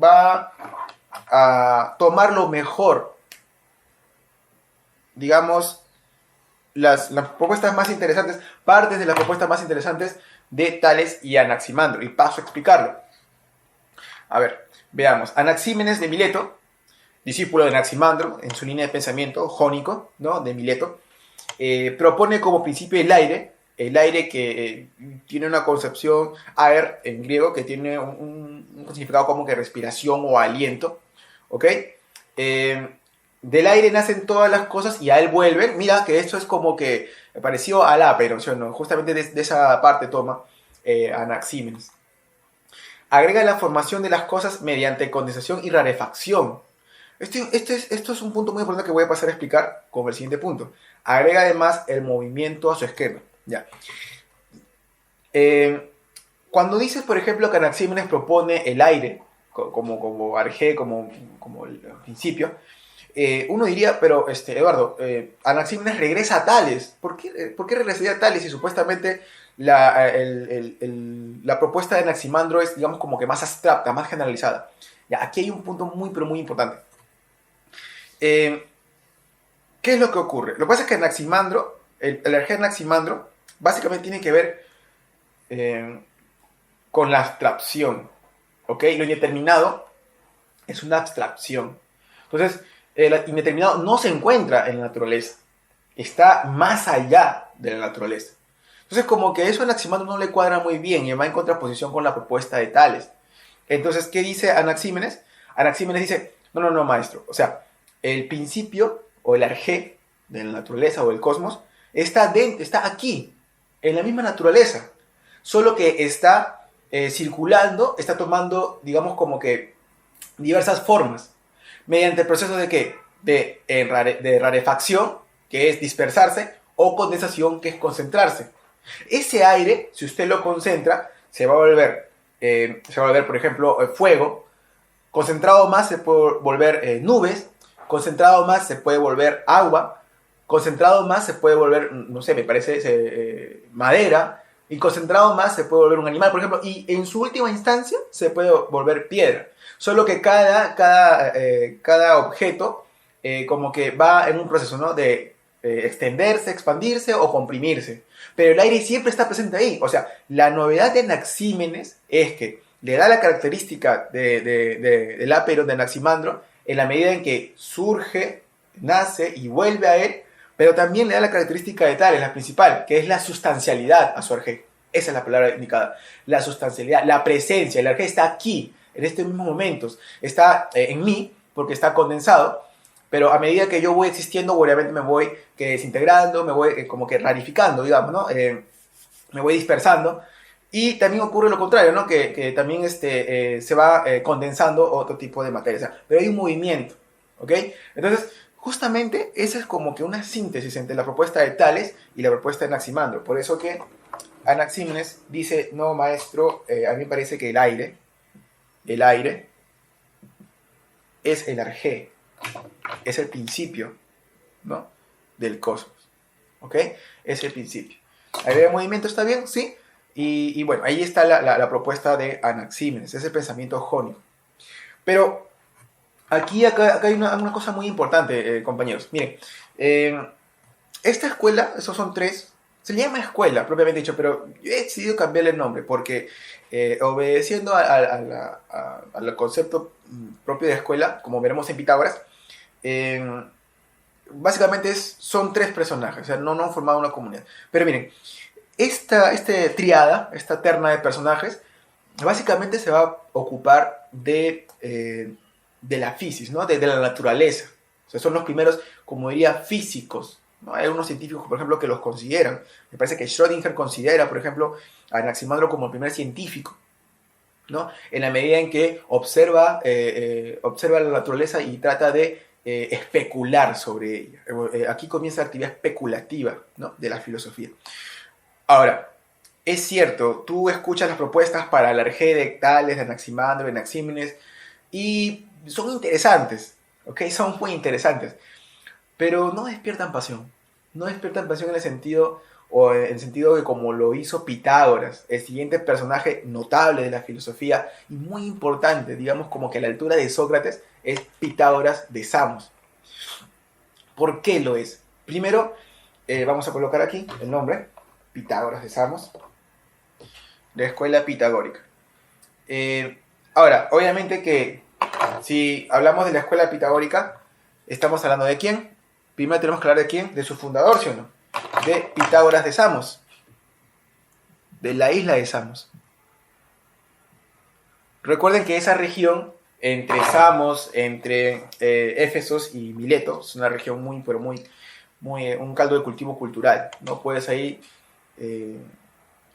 va a tomar lo mejor, digamos, las propuestas más interesantes, partes de las propuestas más interesantes de Tales y Anaximandro. Y paso a explicarlo. A ver, veamos. Anaxímenes de Mileto, discípulo de Anaximandro, en su línea de pensamiento jónico, ¿no? De Mileto, propone como principio el aire que tiene una concepción, aer en griego, que tiene un significado como que respiración o aliento, ¿ok? Del aire nacen todas las cosas y a él vuelven. Mira que esto es como que parecido al ápero, ¿sí o no? Justamente de esa parte toma Anaxímenes. Agrega la formación de las cosas mediante condensación y rarefacción. Esto es un punto muy importante que voy a pasar a explicar con el siguiente punto. Agrega además el movimiento a su esquema. Ya. Cuando dices, por ejemplo, que Anaxímenes propone el aire como arjé, como el principio, uno diría, pero Eduardo, Anaxímenes regresa a Tales. ¿Por qué regresaría a Tales si supuestamente la propuesta de Anaximandro es, digamos, como que más abstracta, más generalizada? Ya, aquí hay un punto muy, pero muy importante. ¿Qué es lo que ocurre? Lo que pasa es que Anaximandro, el arjé Anaximandro, básicamente tiene que ver con la abstracción, ¿ok? Lo indeterminado es una abstracción. Entonces, el indeterminado no se encuentra en la naturaleza, está más allá de la naturaleza. Entonces, como que eso a Anaximandro no le cuadra muy bien y va en contraposición con la propuesta de Tales. Entonces, ¿qué dice Anaxímenes? Anaxímenes dice, no, maestro, o sea, el principio o el arjé de la naturaleza o del cosmos está aquí, en la misma naturaleza, solo que está circulando, está tomando, digamos, como que diversas formas, mediante el proceso de ¿qué? De rarefacción, que es dispersarse, o condensación, que es concentrarse. Ese aire, si usted lo concentra, se va a volver, por ejemplo, fuego. Concentrado más se puede volver nubes. Concentrado más se puede volver agua. Concentrado más se puede volver, no sé, me parece madera. Y concentrado más se puede volver un animal, por ejemplo. Y en su última instancia se puede volver piedra. Solo que cada objeto como que va en un proceso, ¿no? De extenderse, expandirse o comprimirse. Pero el aire siempre está presente ahí. O sea, la novedad de Anaxímenes es que le da la característica del ápero de Anaximandro en la medida en que surge, nace y vuelve a él, pero también le da la característica de Tales, la principal, que es la sustancialidad a su arjé. Esa es la palabra indicada. La sustancialidad, la presencia. El arjé está aquí, en estos mismos momentos. Está en mí, porque está condensado, pero a medida que yo voy existiendo, obviamente me voy desintegrando, me voy como que rarificando, digamos, ¿no? Me voy dispersando. Y también ocurre lo contrario, ¿no? Que también se va condensando otro tipo de materia. O sea, pero hay un movimiento, ¿ok? Entonces, justamente esa es como que una síntesis entre la propuesta de Tales y la propuesta de Anaximandro. Por eso que Anaxímenes dice, no, maestro, a mí me parece que el aire es el arjé, es el principio, ¿no? Del cosmos, ¿ok? Es el principio. ¿La idea de movimiento está bien? Sí. Y bueno, ahí está la propuesta de Anaxímenes, ese pensamiento jónico. Pero acá hay una cosa muy importante, compañeros. Miren, esta escuela, esos son tres, se le llama escuela propiamente dicho, pero yo he decidido cambiarle el nombre porque obedeciendo al concepto propio de escuela, como veremos en Pitágoras, básicamente son tres personajes, o sea, no han formado una comunidad. Pero miren, esta triada, esta terna de personajes, básicamente se va a ocupar de la fisis, ¿no? de la naturaleza. O sea, son los primeros, como diría, físicos, ¿no? Hay unos científicos, por ejemplo, que los consideran. Me parece que Schrödinger considera, por ejemplo, a Anaximandro como el primer científico, ¿no? En la medida en que observa la naturaleza y trata de especular sobre ella. Aquí comienza la actividad especulativa, ¿no? De la filosofía. Ahora, es cierto, tú escuchas las propuestas para el Arge de Tales, de Anaximandro, de Anaxímenes, y son interesantes, ¿ok? Son muy interesantes, pero no despiertan pasión. No despiertan pasión en el sentido, de como lo hizo Pitágoras, el siguiente personaje notable de la filosofía y muy importante, digamos como que a la altura de Sócrates, es Pitágoras de Samos. ¿Por qué lo es? Primero, vamos a colocar aquí el nombre, Pitágoras de Samos, de la escuela pitagórica. Ahora, obviamente que si hablamos de la escuela pitagórica, estamos hablando de quién. Primero tenemos que hablar de quién, de su fundador, ¿sí o no? De Pitágoras de Samos, de la isla de Samos. Recuerden que esa región entre Samos, entre Éfesos y Mileto, es una región muy, pero muy, un caldo de cultivo cultural, ¿no? Puedes ahí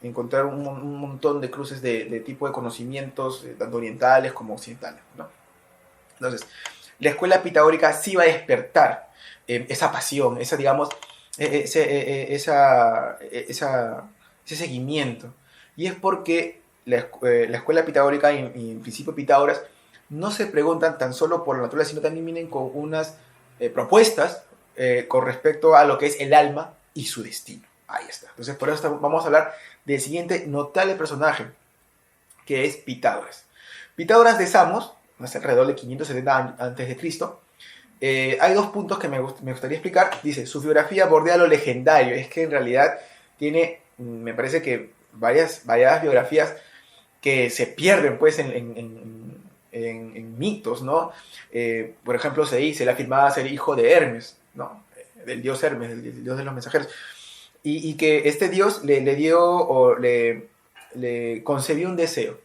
encontrar un montón de cruces de tipo de conocimientos, tanto orientales como occidentales, ¿no? Entonces, la escuela pitagórica sí va a despertar esa pasión, esa, digamos, ese seguimiento. Y es porque la escuela pitagórica y en principio Pitágoras no se preguntan tan solo por la naturaleza, sino también vienen con unas propuestas con respecto a lo que es el alma y su destino. Ahí está. Entonces, por eso vamos a hablar del siguiente notable personaje, que es Pitágoras. Pitágoras de Samos, hace alrededor de 570 a.C., hay dos puntos que me gustaría explicar. Dice, su biografía bordea lo legendario. Es que en realidad tiene, me parece que varias biografías que se pierden pues en mitos, ¿no? Por ejemplo, se dice, él afirmaba ser hijo de Hermes, ¿no? Del dios Hermes, del dios de los mensajeros. Y que este dios le dio o le concedió un deseo,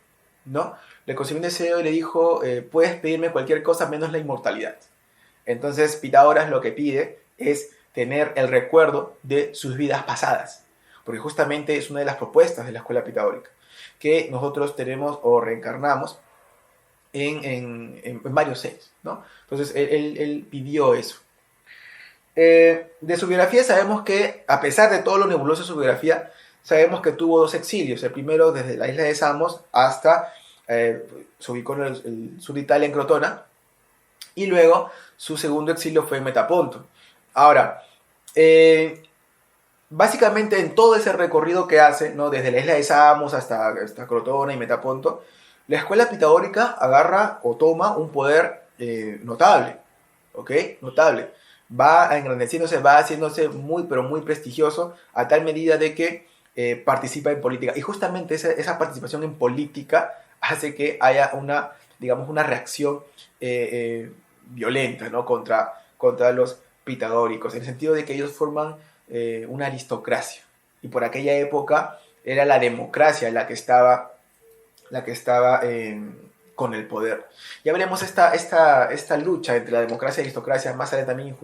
¿no? Le concedió un deseo y le dijo, puedes pedirme cualquier cosa menos la inmortalidad. Entonces Pitágoras lo que pide es tener el recuerdo de sus vidas pasadas, porque justamente es una de las propuestas de la escuela pitagórica, que nosotros tenemos o reencarnamos en varios seres, ¿no? Entonces él pidió eso. De su biografía sabemos que, a pesar de todo lo nebuloso de su biografía, sabemos que tuvo dos exilios. El primero desde la isla de Samos hasta, se ubicó en el sur de Italia, en Crotona, y luego su segundo exilio fue en Metaponto. Ahora, básicamente en todo ese recorrido que hace, ¿no? Desde la isla de Samos hasta Crotona y Metaponto, la escuela pitagórica agarra o toma un poder notable, ¿ok? Notable. Va engrandeciéndose, va haciéndose muy, pero muy prestigioso, a tal medida de que participa en política. Y justamente esa participación en política hace que haya una, digamos, una reacción violenta, ¿no? contra los pitagóricos, en el sentido de que ellos forman una aristocracia. Y por aquella época era la democracia la que estaba con el poder. Ya veremos esta lucha entre la democracia y la aristocracia más adelante también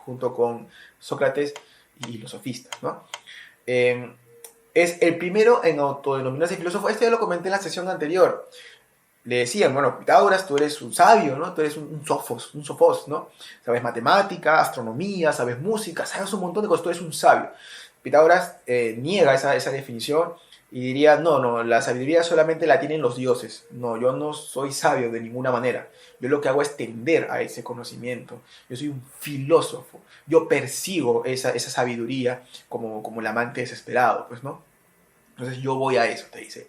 junto con Sócrates y los sofistas, ¿no? Es el primero en autodenominarse filósofo. Esto ya lo comenté en la sesión anterior. Le decían, bueno, Pitágoras, tú eres un sabio, ¿no? Tú eres un sofos, ¿no? Sabes matemática, astronomía, sabes música, sabes un montón de cosas, tú eres un sabio. Pitágoras niega esa definición y diría, no, la sabiduría solamente la tienen los dioses. No, yo no soy sabio de ninguna manera. Yo lo que hago es tender a ese conocimiento. Yo soy un filósofo. Yo persigo esa sabiduría como el amante desesperado, pues, ¿no? Entonces yo voy a eso, te dice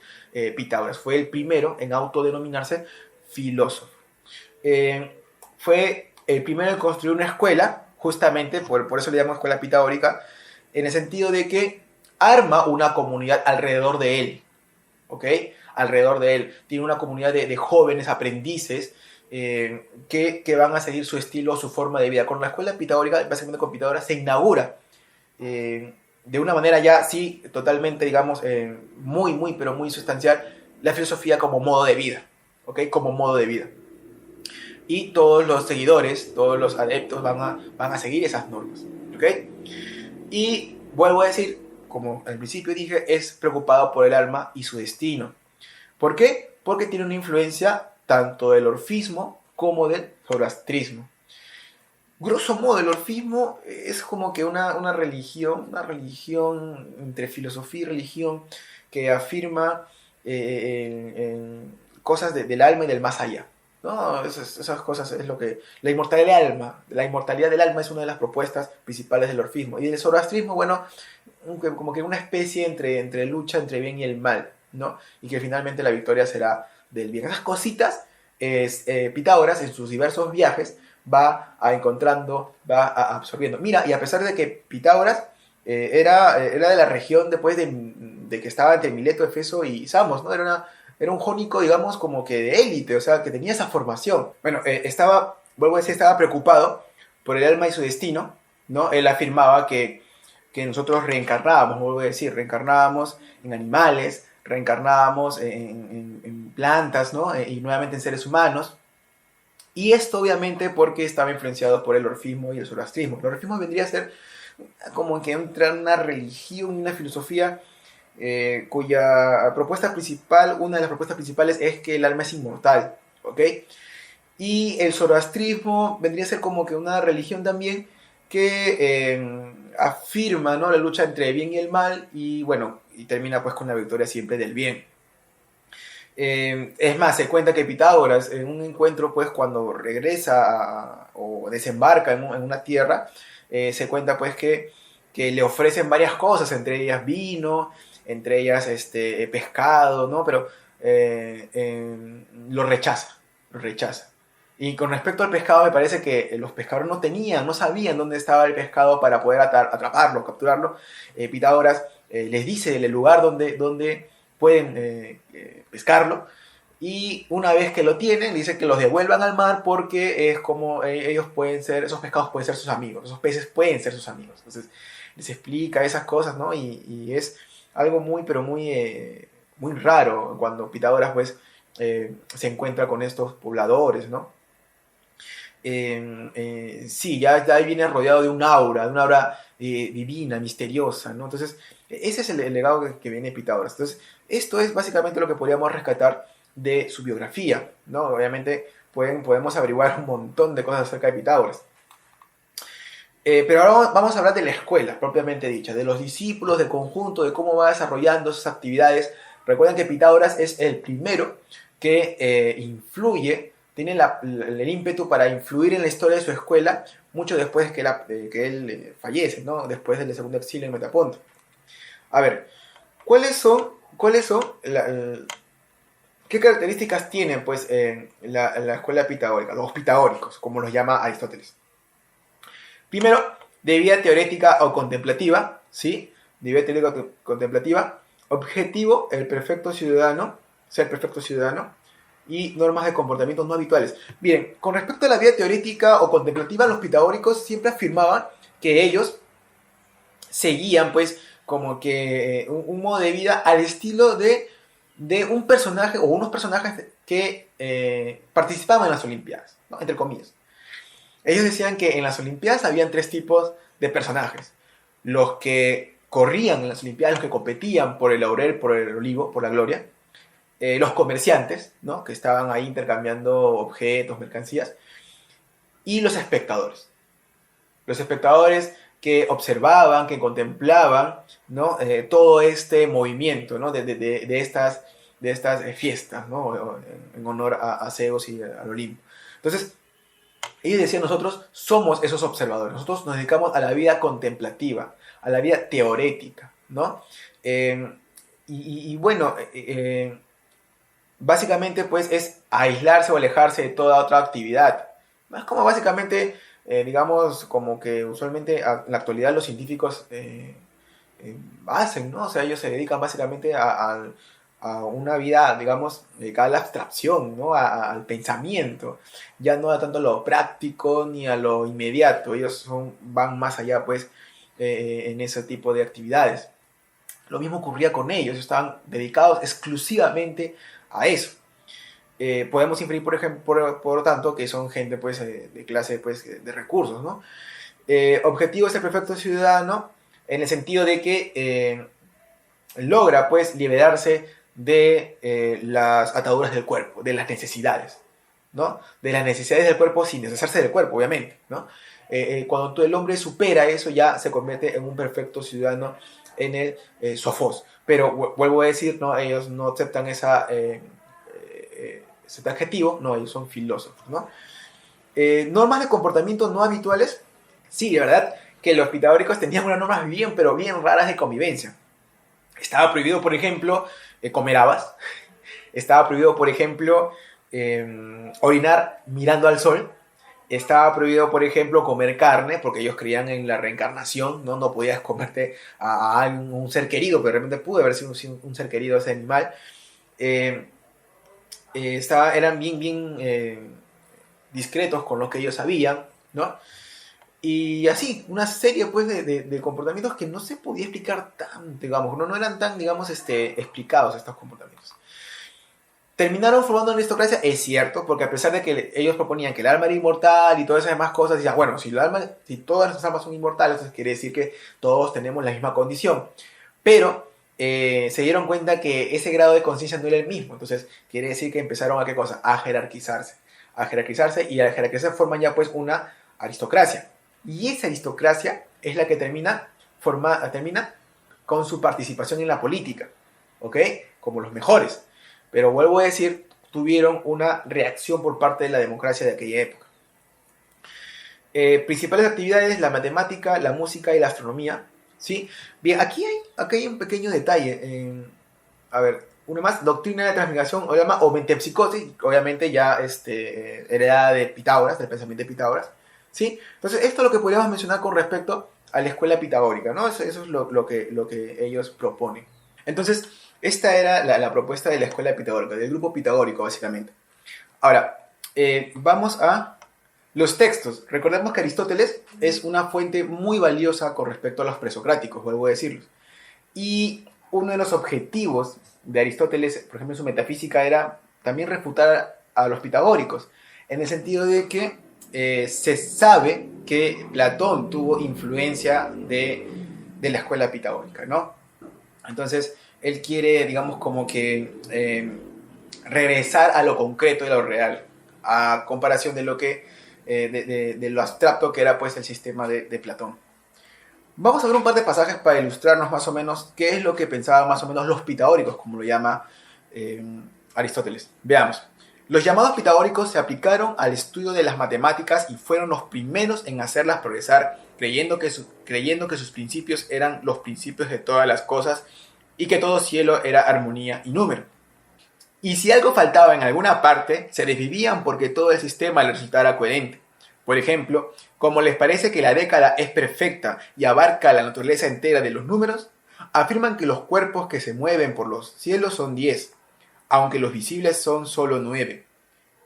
Pitágoras. Fue el primero en autodenominarse filósofo. Fue el primero en construir una escuela, justamente por eso le llamamos escuela pitagórica, en el sentido de que arma una comunidad alrededor de él, ¿ok? Alrededor de él. Tiene una comunidad de jóvenes aprendices que van a seguir su estilo, su forma de vida. Con la escuela pitagórica, básicamente con Pitágoras, se inaugura de una manera ya, sí, totalmente, digamos, pero muy sustancial, la filosofía como modo de vida, ¿ok? Como modo de vida. Y todos los seguidores, todos los adeptos van a seguir esas normas, ¿ok? Y vuelvo a decir, como al principio dije, es preocupado por el alma y su destino. ¿Por qué? Porque tiene una influencia tanto del orfismo como del zoroastrismo. Grosso modo, el orfismo es como que una religión entre filosofía y religión que afirma en cosas del alma y del más allá. ¿No? Esas cosas es lo que... La inmortalidad del alma es una de las propuestas principales del orfismo. Y del zoroastrismo, bueno, como que una especie entre lucha entre bien y el mal, ¿no? Y que finalmente la victoria será del bien. Esas cositas, Pitágoras en sus diversos viajes va absorbiendo. Mira, y a pesar de que Pitágoras era de la región después de que estaba entre Mileto, Efeso y Samos, ¿no? Era un jónico, digamos, como que de élite, o sea, que tenía esa formación. Bueno, vuelvo a decir, estaba preocupado por el alma y su destino, ¿no? Él afirmaba que nosotros reencarnábamos, vuelvo a decir, reencarnábamos en animales, reencarnábamos en plantas, ¿no? Y nuevamente en seres humanos. Y esto obviamente porque estaba influenciado por el orfismo y el zoroastrismo. El orfismo vendría a ser como que entra una religión, una filosofía cuya propuesta principal, una de las propuestas principales es que el alma es inmortal, ¿ok? Y el zoroastrismo vendría a ser como que una religión también que afirma, ¿no?, la lucha entre el bien y el mal y bueno, y termina pues con la victoria siempre del bien. Es más, se cuenta que Pitágoras en un encuentro, pues cuando regresa o desembarca en una tierra, se cuenta pues que le ofrecen varias cosas, entre ellas vino, entre ellas pescado, ¿no? Pero lo rechaza. Y con respecto al pescado, me parece que los pescadores no sabían dónde estaba el pescado para poder atraparlo, capturarlo. Pitágoras les dice el lugar donde pueden pescarlo, y una vez que lo tienen, dice que los devuelvan al mar porque es como esos pescados pueden ser sus amigos, esos peces pueden ser sus amigos. Entonces les explica esas cosas, ¿no? Y es algo muy raro cuando Pitágoras pues se encuentra con estos pobladores, ¿no? Sí, ya ahí viene rodeado de un aura divina, misteriosa, ¿no? Entonces, ese es el legado que viene Pitágoras. Entonces, esto es básicamente lo que podríamos rescatar de su biografía, ¿no? Obviamente podemos averiguar un montón de cosas acerca de Pitágoras. Pero ahora vamos a hablar de la escuela, propiamente dicha, de los discípulos, del conjunto, de cómo va desarrollando esas actividades. Recuerden que Pitágoras es el primero que influye, tiene el ímpetu para influir en la historia de su escuela mucho después que él fallece, ¿no? Después del segundo exilio en Metaponto. A ver, ¿qué características tienen pues la escuela pitagórica, los pitagóricos, como los llama Aristóteles? Primero, de vida teorética o contemplativa, ¿sí? De vida teórica o contemplativa. Objetivo, ser perfecto ciudadano, y normas de comportamiento no habituales. Bien, con respecto a la vida teorética o contemplativa, los pitagóricos siempre afirmaban que ellos seguían, pues, como que un modo de vida al estilo de un personaje o unos personajes que participaban en las Olimpiadas, ¿no? Entre comillas. Ellos decían que en las Olimpiadas habían tres tipos de personajes. Los que corrían en las Olimpiadas, los que competían por el laurel, por el olivo, por la gloria. Los comerciantes, ¿no?, que estaban ahí intercambiando objetos, mercancías. Y los espectadores. Los espectadores que observaban, que contemplaban, ¿no?, todo este movimiento, ¿no?, de estas fiestas, ¿no?, en honor a Zeus y al Olimpo. Entonces, ellos decían, nosotros somos esos observadores, nosotros nos dedicamos a la vida contemplativa, a la vida teorética, ¿no? y bueno, básicamente pues es aislarse o alejarse de toda otra actividad. Es como básicamente, digamos, como que usualmente en la actualidad los científicos hacen, ¿no? O sea, ellos se dedican básicamente a una vida, digamos, dedicada a la abstracción, ¿no? Al pensamiento, ya no a tanto a lo práctico ni a lo inmediato. Ellos van más allá, pues, en ese tipo de actividades. Lo mismo ocurría con ellos, estaban dedicados exclusivamente a eso. Podemos inferir, por ejemplo, por lo tanto, que son gente pues, de clase pues, de recursos, ¿no? Objetivo es el perfecto ciudadano en el sentido de que logra pues liberarse de las ataduras del cuerpo, de las necesidades, ¿no? De las necesidades del cuerpo sin deshacerse del cuerpo, obviamente, ¿no? Cuando el hombre supera eso, ya se convierte en un perfecto ciudadano en el sofos. Pero vuelvo a decir, ¿no? Ellos no aceptan ese adjetivo, no, ellos son filósofos, ¿no? Normas de comportamiento no habituales, sí, de verdad que los pitagóricos tenían unas normas bien, pero bien raras de convivencia. Estaba prohibido, por ejemplo, comer habas. Estaba prohibido, por ejemplo, orinar mirando al sol. Estaba prohibido, por ejemplo, comer carne, porque ellos creían en la reencarnación, ¿no? No podías comerte a un ser querido, pero realmente pudo haber sido un ser querido ese animal. Eran bien discretos con lo que ellos sabían, ¿no? Y así, una serie pues de comportamientos que no se podía explicar tan, digamos, no eran tan, digamos, explicados estos comportamientos. Terminaron formando una aristocracia, es cierto, porque a pesar de que ellos proponían que el alma era inmortal y todas esas demás cosas, decían, bueno, si todas las almas son inmortales, entonces quiere decir que todos tenemos la misma condición. Pero se dieron cuenta que ese grado de conciencia no era el mismo, entonces quiere decir que empezaron a ¿qué cosa? A jerarquizarse, y al jerarquizarse forman ya pues una aristocracia. Y esa aristocracia es la que termina con su participación en la política, ¿ok? Como los mejores. Pero vuelvo a decir, tuvieron una reacción por parte de la democracia de aquella época. Principales actividades, la matemática, la música y la astronomía, ¿sí? Bien, aquí hay un pequeño detalle. A ver, una más, doctrina de transmigración, o metempsicosis, obviamente ya heredada de Pitágoras, del pensamiento de Pitágoras, ¿sí? Entonces, esto es lo que podríamos mencionar con respecto a la escuela pitagórica, ¿no? Eso es lo que ellos proponen. Entonces, esta era la propuesta de la escuela pitagórica, del grupo pitagórico, básicamente. Ahora, vamos a los textos. Recordemos que Aristóteles es una fuente muy valiosa con respecto a los presocráticos, vuelvo a decirlo. Y uno de los objetivos de Aristóteles, por ejemplo, en su metafísica, era también refutar a los pitagóricos, en el sentido de que se sabe que Platón tuvo influencia de la escuela pitagórica, ¿no? Entonces, él quiere, digamos, como que regresar a lo concreto y a lo real, a comparación de lo que de lo abstracto que era pues el sistema de Platón. Vamos a ver un par de pasajes para ilustrarnos más o menos qué es lo que pensaban más o menos los pitagóricos, como lo llama Aristóteles. Veamos. Los llamados pitagóricos se aplicaron al estudio de las matemáticas y fueron los primeros en hacerlas progresar, creyendo que sus principios eran los principios de todas las cosas y que todo cielo era armonía y número. Y si algo faltaba en alguna parte, se desvivían porque todo el sistema les resultara coherente. Por ejemplo, como les parece que la década es perfecta y abarca la naturaleza entera de los números, afirman que los cuerpos que se mueven por los cielos son 10, aunque los visibles son solo 9.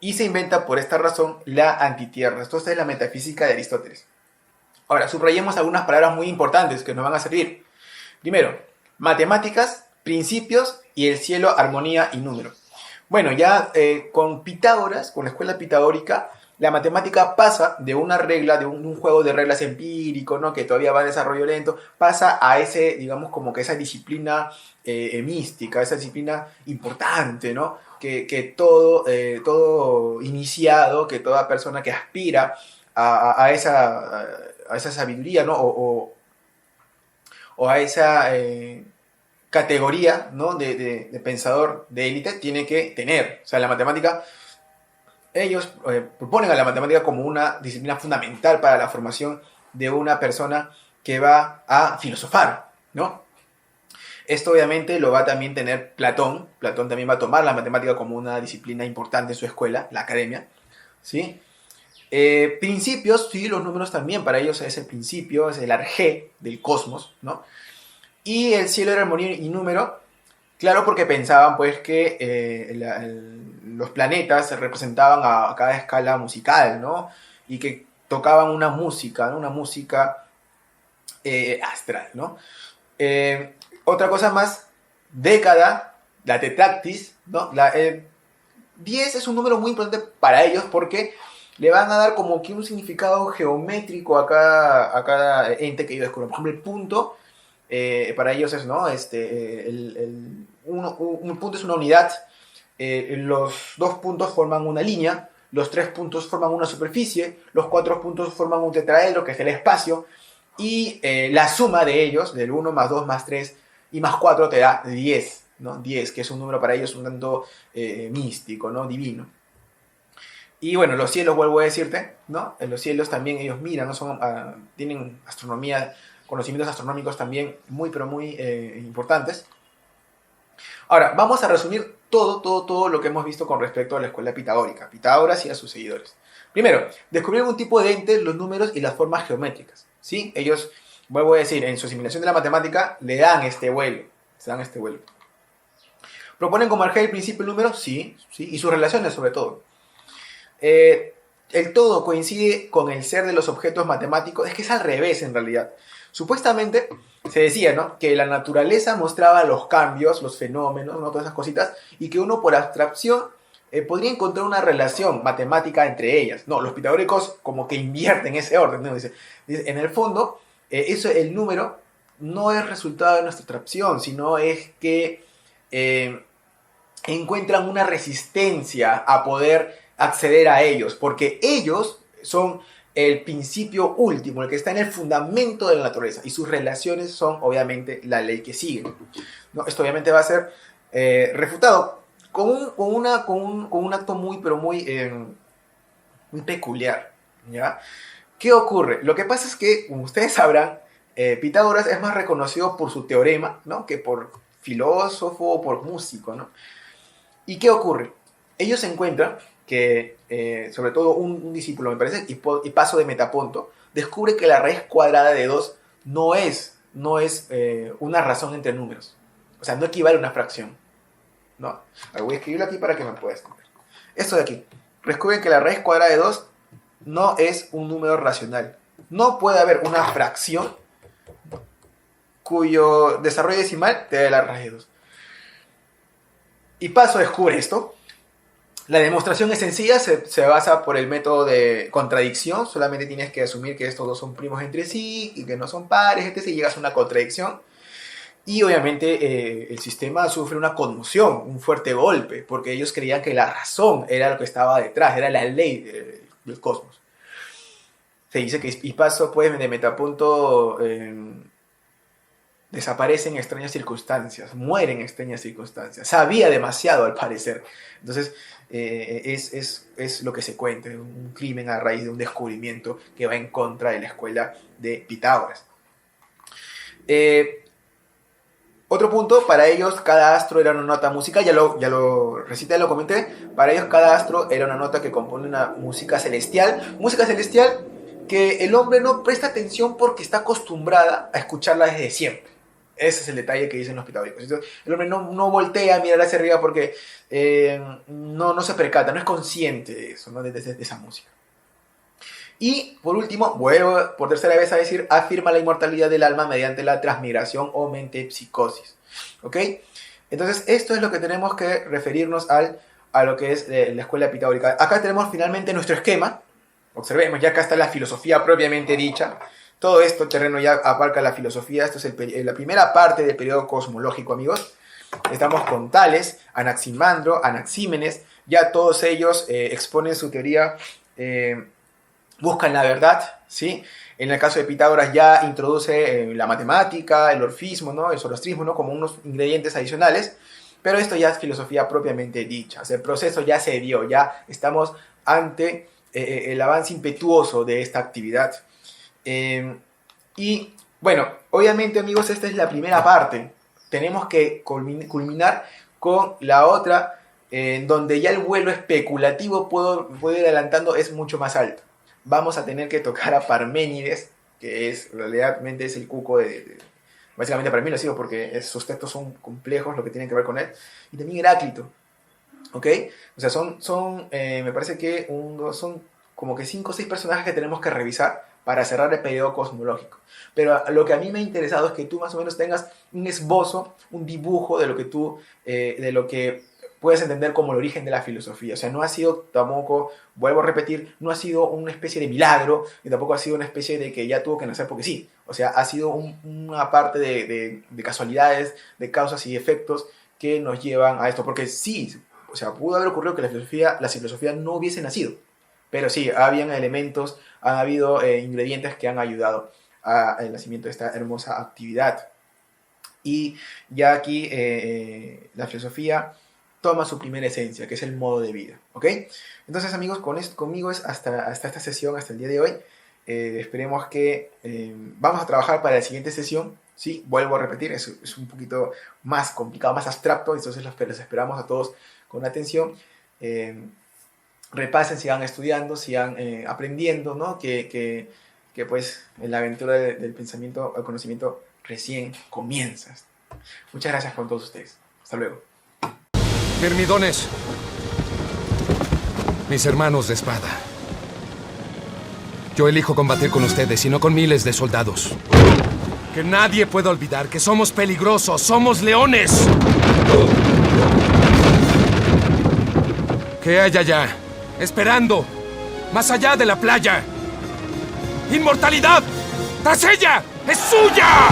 Y se inventa por esta razón la antitierra. Esto es la metafísica de Aristóteles. Ahora, subrayemos algunas palabras muy importantes que nos van a servir. Primero, matemáticas, principios y el cielo, armonía y número. Bueno, ya con Pitágoras, con la escuela pitagórica, la matemática pasa de una regla, de un juego de reglas empírico, ¿no? Que todavía va en desarrollo lento, pasa a ese, digamos, como que esa disciplina mística, esa disciplina importante, ¿no? Que todo iniciado, que toda persona que aspira a esa sabiduría, ¿no? O a esa categoría, ¿no? de pensador de élite tiene que tener. O sea, la matemática, ellos proponen a la matemática como una disciplina fundamental para la formación de una persona que va a filosofar, ¿no? Esto obviamente lo va a también tener Platón. Platón también va a tomar la matemática como una disciplina importante en su escuela, la academia, ¿sí? Principios, sí, los números también, para ellos es el principio, es el arjé del cosmos, ¿no? Y el cielo era armonía y número, claro, porque pensaban pues que los planetas se representaban a cada escala musical, ¿no? Y que tocaban una música, ¿no? Una música astral, ¿no? Otra cosa más, década, la tetractis, ¿no? 10 es un número muy importante para ellos porque le van a dar como que un significado geométrico a cada ente que ellos descubren. Por ejemplo, el punto, para ellos es, ¿no? Un punto es una unidad, los 2 puntos forman una línea, los 3 puntos forman una superficie, los 4 puntos forman un tetraedro, que es el espacio, y la suma de ellos, del 1 más 2 más 3 y más 4 te da 10, ¿no? 10, que es un número para ellos un tanto místico, ¿no? Divino. Y bueno, los cielos, vuelvo a decirte, ¿no? En los cielos también ellos miran, ¿no? Tienen astronomía, conocimientos astronómicos también muy, pero muy importantes. Ahora, vamos a resumir todo lo que hemos visto con respecto a la escuela pitagórica, Pitágoras y a sus seguidores. Primero, descubrieron un tipo de entes, los números y las formas geométricas, ¿sí? Ellos, vuelvo a decir, en su asimilación de la matemática, le dan este vuelo, se dan este vuelo. ¿Proponen como arjé el principio del número? Sí, sí, y sus relaciones sobre todo. El todo coincide con el ser de los objetos matemáticos, es que es al revés en realidad. Supuestamente se decía, ¿no?, que la naturaleza mostraba los cambios, los fenómenos, ¿no?, todas esas cositas, y que uno por abstracción podría encontrar una relación matemática entre ellas. No, los pitagóricos como que invierten ese orden, ¿no? Dice, en el fondo, el número no es resultado de nuestra abstracción, sino es que encuentran una resistencia a poder acceder a ellos, porque ellos son el principio último, el que está en el fundamento de la naturaleza, y sus relaciones son obviamente la ley que sigue, ¿no? Esto obviamente va a ser refutado con un acto muy, pero muy peculiar, ¿ya? ¿Qué ocurre? Lo que pasa es que, como ustedes sabrán, Pitágoras es más reconocido por su teorema, ¿no?, que por filósofo o por músico, ¿no? ¿Y qué ocurre? Ellos encuentran que, sobre todo un discípulo, me parece, Hipaso de Metaponto, descubre que la raíz cuadrada de 2 no es una razón entre números. O sea, no equivale a una fracción, ¿no? Voy a escribirlo aquí para que me puedas entender. Esto de aquí. Descubren que la raíz cuadrada de 2 no es un número racional. No puede haber una fracción cuyo desarrollo decimal te dé la raíz de 2. Hipaso descubre esto. La demostración es sencilla, se basa por el método de contradicción. Solamente tienes que asumir que estos dos son primos entre sí y que no son pares, etc. Y llegas a una contradicción. Y obviamente el sistema sufre una conmoción, un fuerte golpe, porque ellos creían que la razón era lo que estaba detrás, era la ley del cosmos. Se dice que Hipaso, pues, de Metaponto desaparece en extrañas circunstancias, muere en extrañas circunstancias. Sabía demasiado, al parecer. Entonces, es lo que se cuenta, un crimen a raíz de un descubrimiento que va en contra de la escuela de Pitágoras. Otro punto, para ellos cada astro era una nota musical, ya lo recité, ya lo comenté. Para ellos cada astro era una nota que compone una música celestial que el hombre no presta atención porque está acostumbrada a escucharla desde siempre. Ese es el detalle que dicen los pitagóricos. Entonces, el hombre no voltea a mirar hacia arriba porque no se percata, no es consciente de eso, ¿no?, de esa música. Y por último, vuelvo por tercera vez a decir, afirma la inmortalidad del alma mediante la transmigración o mentepsicosis. ¿Ok? Entonces, esto es lo que tenemos que referirnos a lo que es la escuela pitagórica. Acá tenemos finalmente nuestro esquema. Observemos, ya acá está la filosofía propiamente dicha. Todo esto terreno ya abarca la filosofía. Esto es la primera parte del periodo cosmológico, amigos. Estamos con Tales, Anaximandro, Anaxímenes. Ya todos ellos exponen su teoría, buscan la verdad, ¿sí? En el caso de Pitágoras ya introduce la matemática, el orfismo, ¿no?, el zoroastrismo, ¿no?, como unos ingredientes adicionales. Pero esto ya es filosofía propiamente dicha. O sea, el proceso ya se dio, ya estamos ante el avance impetuoso de esta actividad. Y bueno, obviamente, amigos, esta es la primera parte. tenemos que culminar con la otra, en donde ya el vuelo especulativo, puedo ir adelantando, es mucho más alto. Vamos a tener que tocar a Parménides, que es, realmente es el cuco básicamente para mí lo sigo porque sus textos son complejos, lo que tienen que ver con él. Y también Heráclito, ¿ok? O sea, me parece que son como que 5 o 6 personajes que tenemos que revisar para cerrar el periodo cosmológico. Pero lo que a mí me ha interesado es que tú más o menos tengas un esbozo, un dibujo de lo que puedes entender como el origen de la filosofía. O sea, no ha sido tampoco, vuelvo a repetir, no ha sido una especie de milagro, ni tampoco ha sido una especie de que ya tuvo que nacer porque sí. O sea, ha sido una parte de casualidades, de causas y efectos que nos llevan a esto. Porque sí, o sea, pudo haber ocurrido que la filosofía no hubiese nacido. Pero sí, habían elementos, han habido ingredientes que han ayudado al nacimiento de esta hermosa actividad. Y ya aquí la filosofía toma su primera esencia, que es el modo de vida, ¿ok? Entonces, amigos, conmigo es hasta esta sesión, hasta el día de hoy. Esperemos que vamos a trabajar para la siguiente sesión, ¿sí? Vuelvo a repetir, es un poquito más complicado, más abstracto, entonces los esperamos a todos con atención. Repasen, sigan estudiando, sigan aprendiendo, ¿no? Que pues la aventura del pensamiento, el conocimiento recién comienza. Muchas gracias con todos ustedes. Hasta luego. Mirmidones, mis hermanos de espada. Yo elijo combatir con ustedes y no con miles de soldados. Que nadie pueda olvidar que somos peligrosos, somos leones. ¿Qué hay allá? Esperando, más allá de la playa. ¡Inmortalidad! ¡Tras ella! ¡Es suya!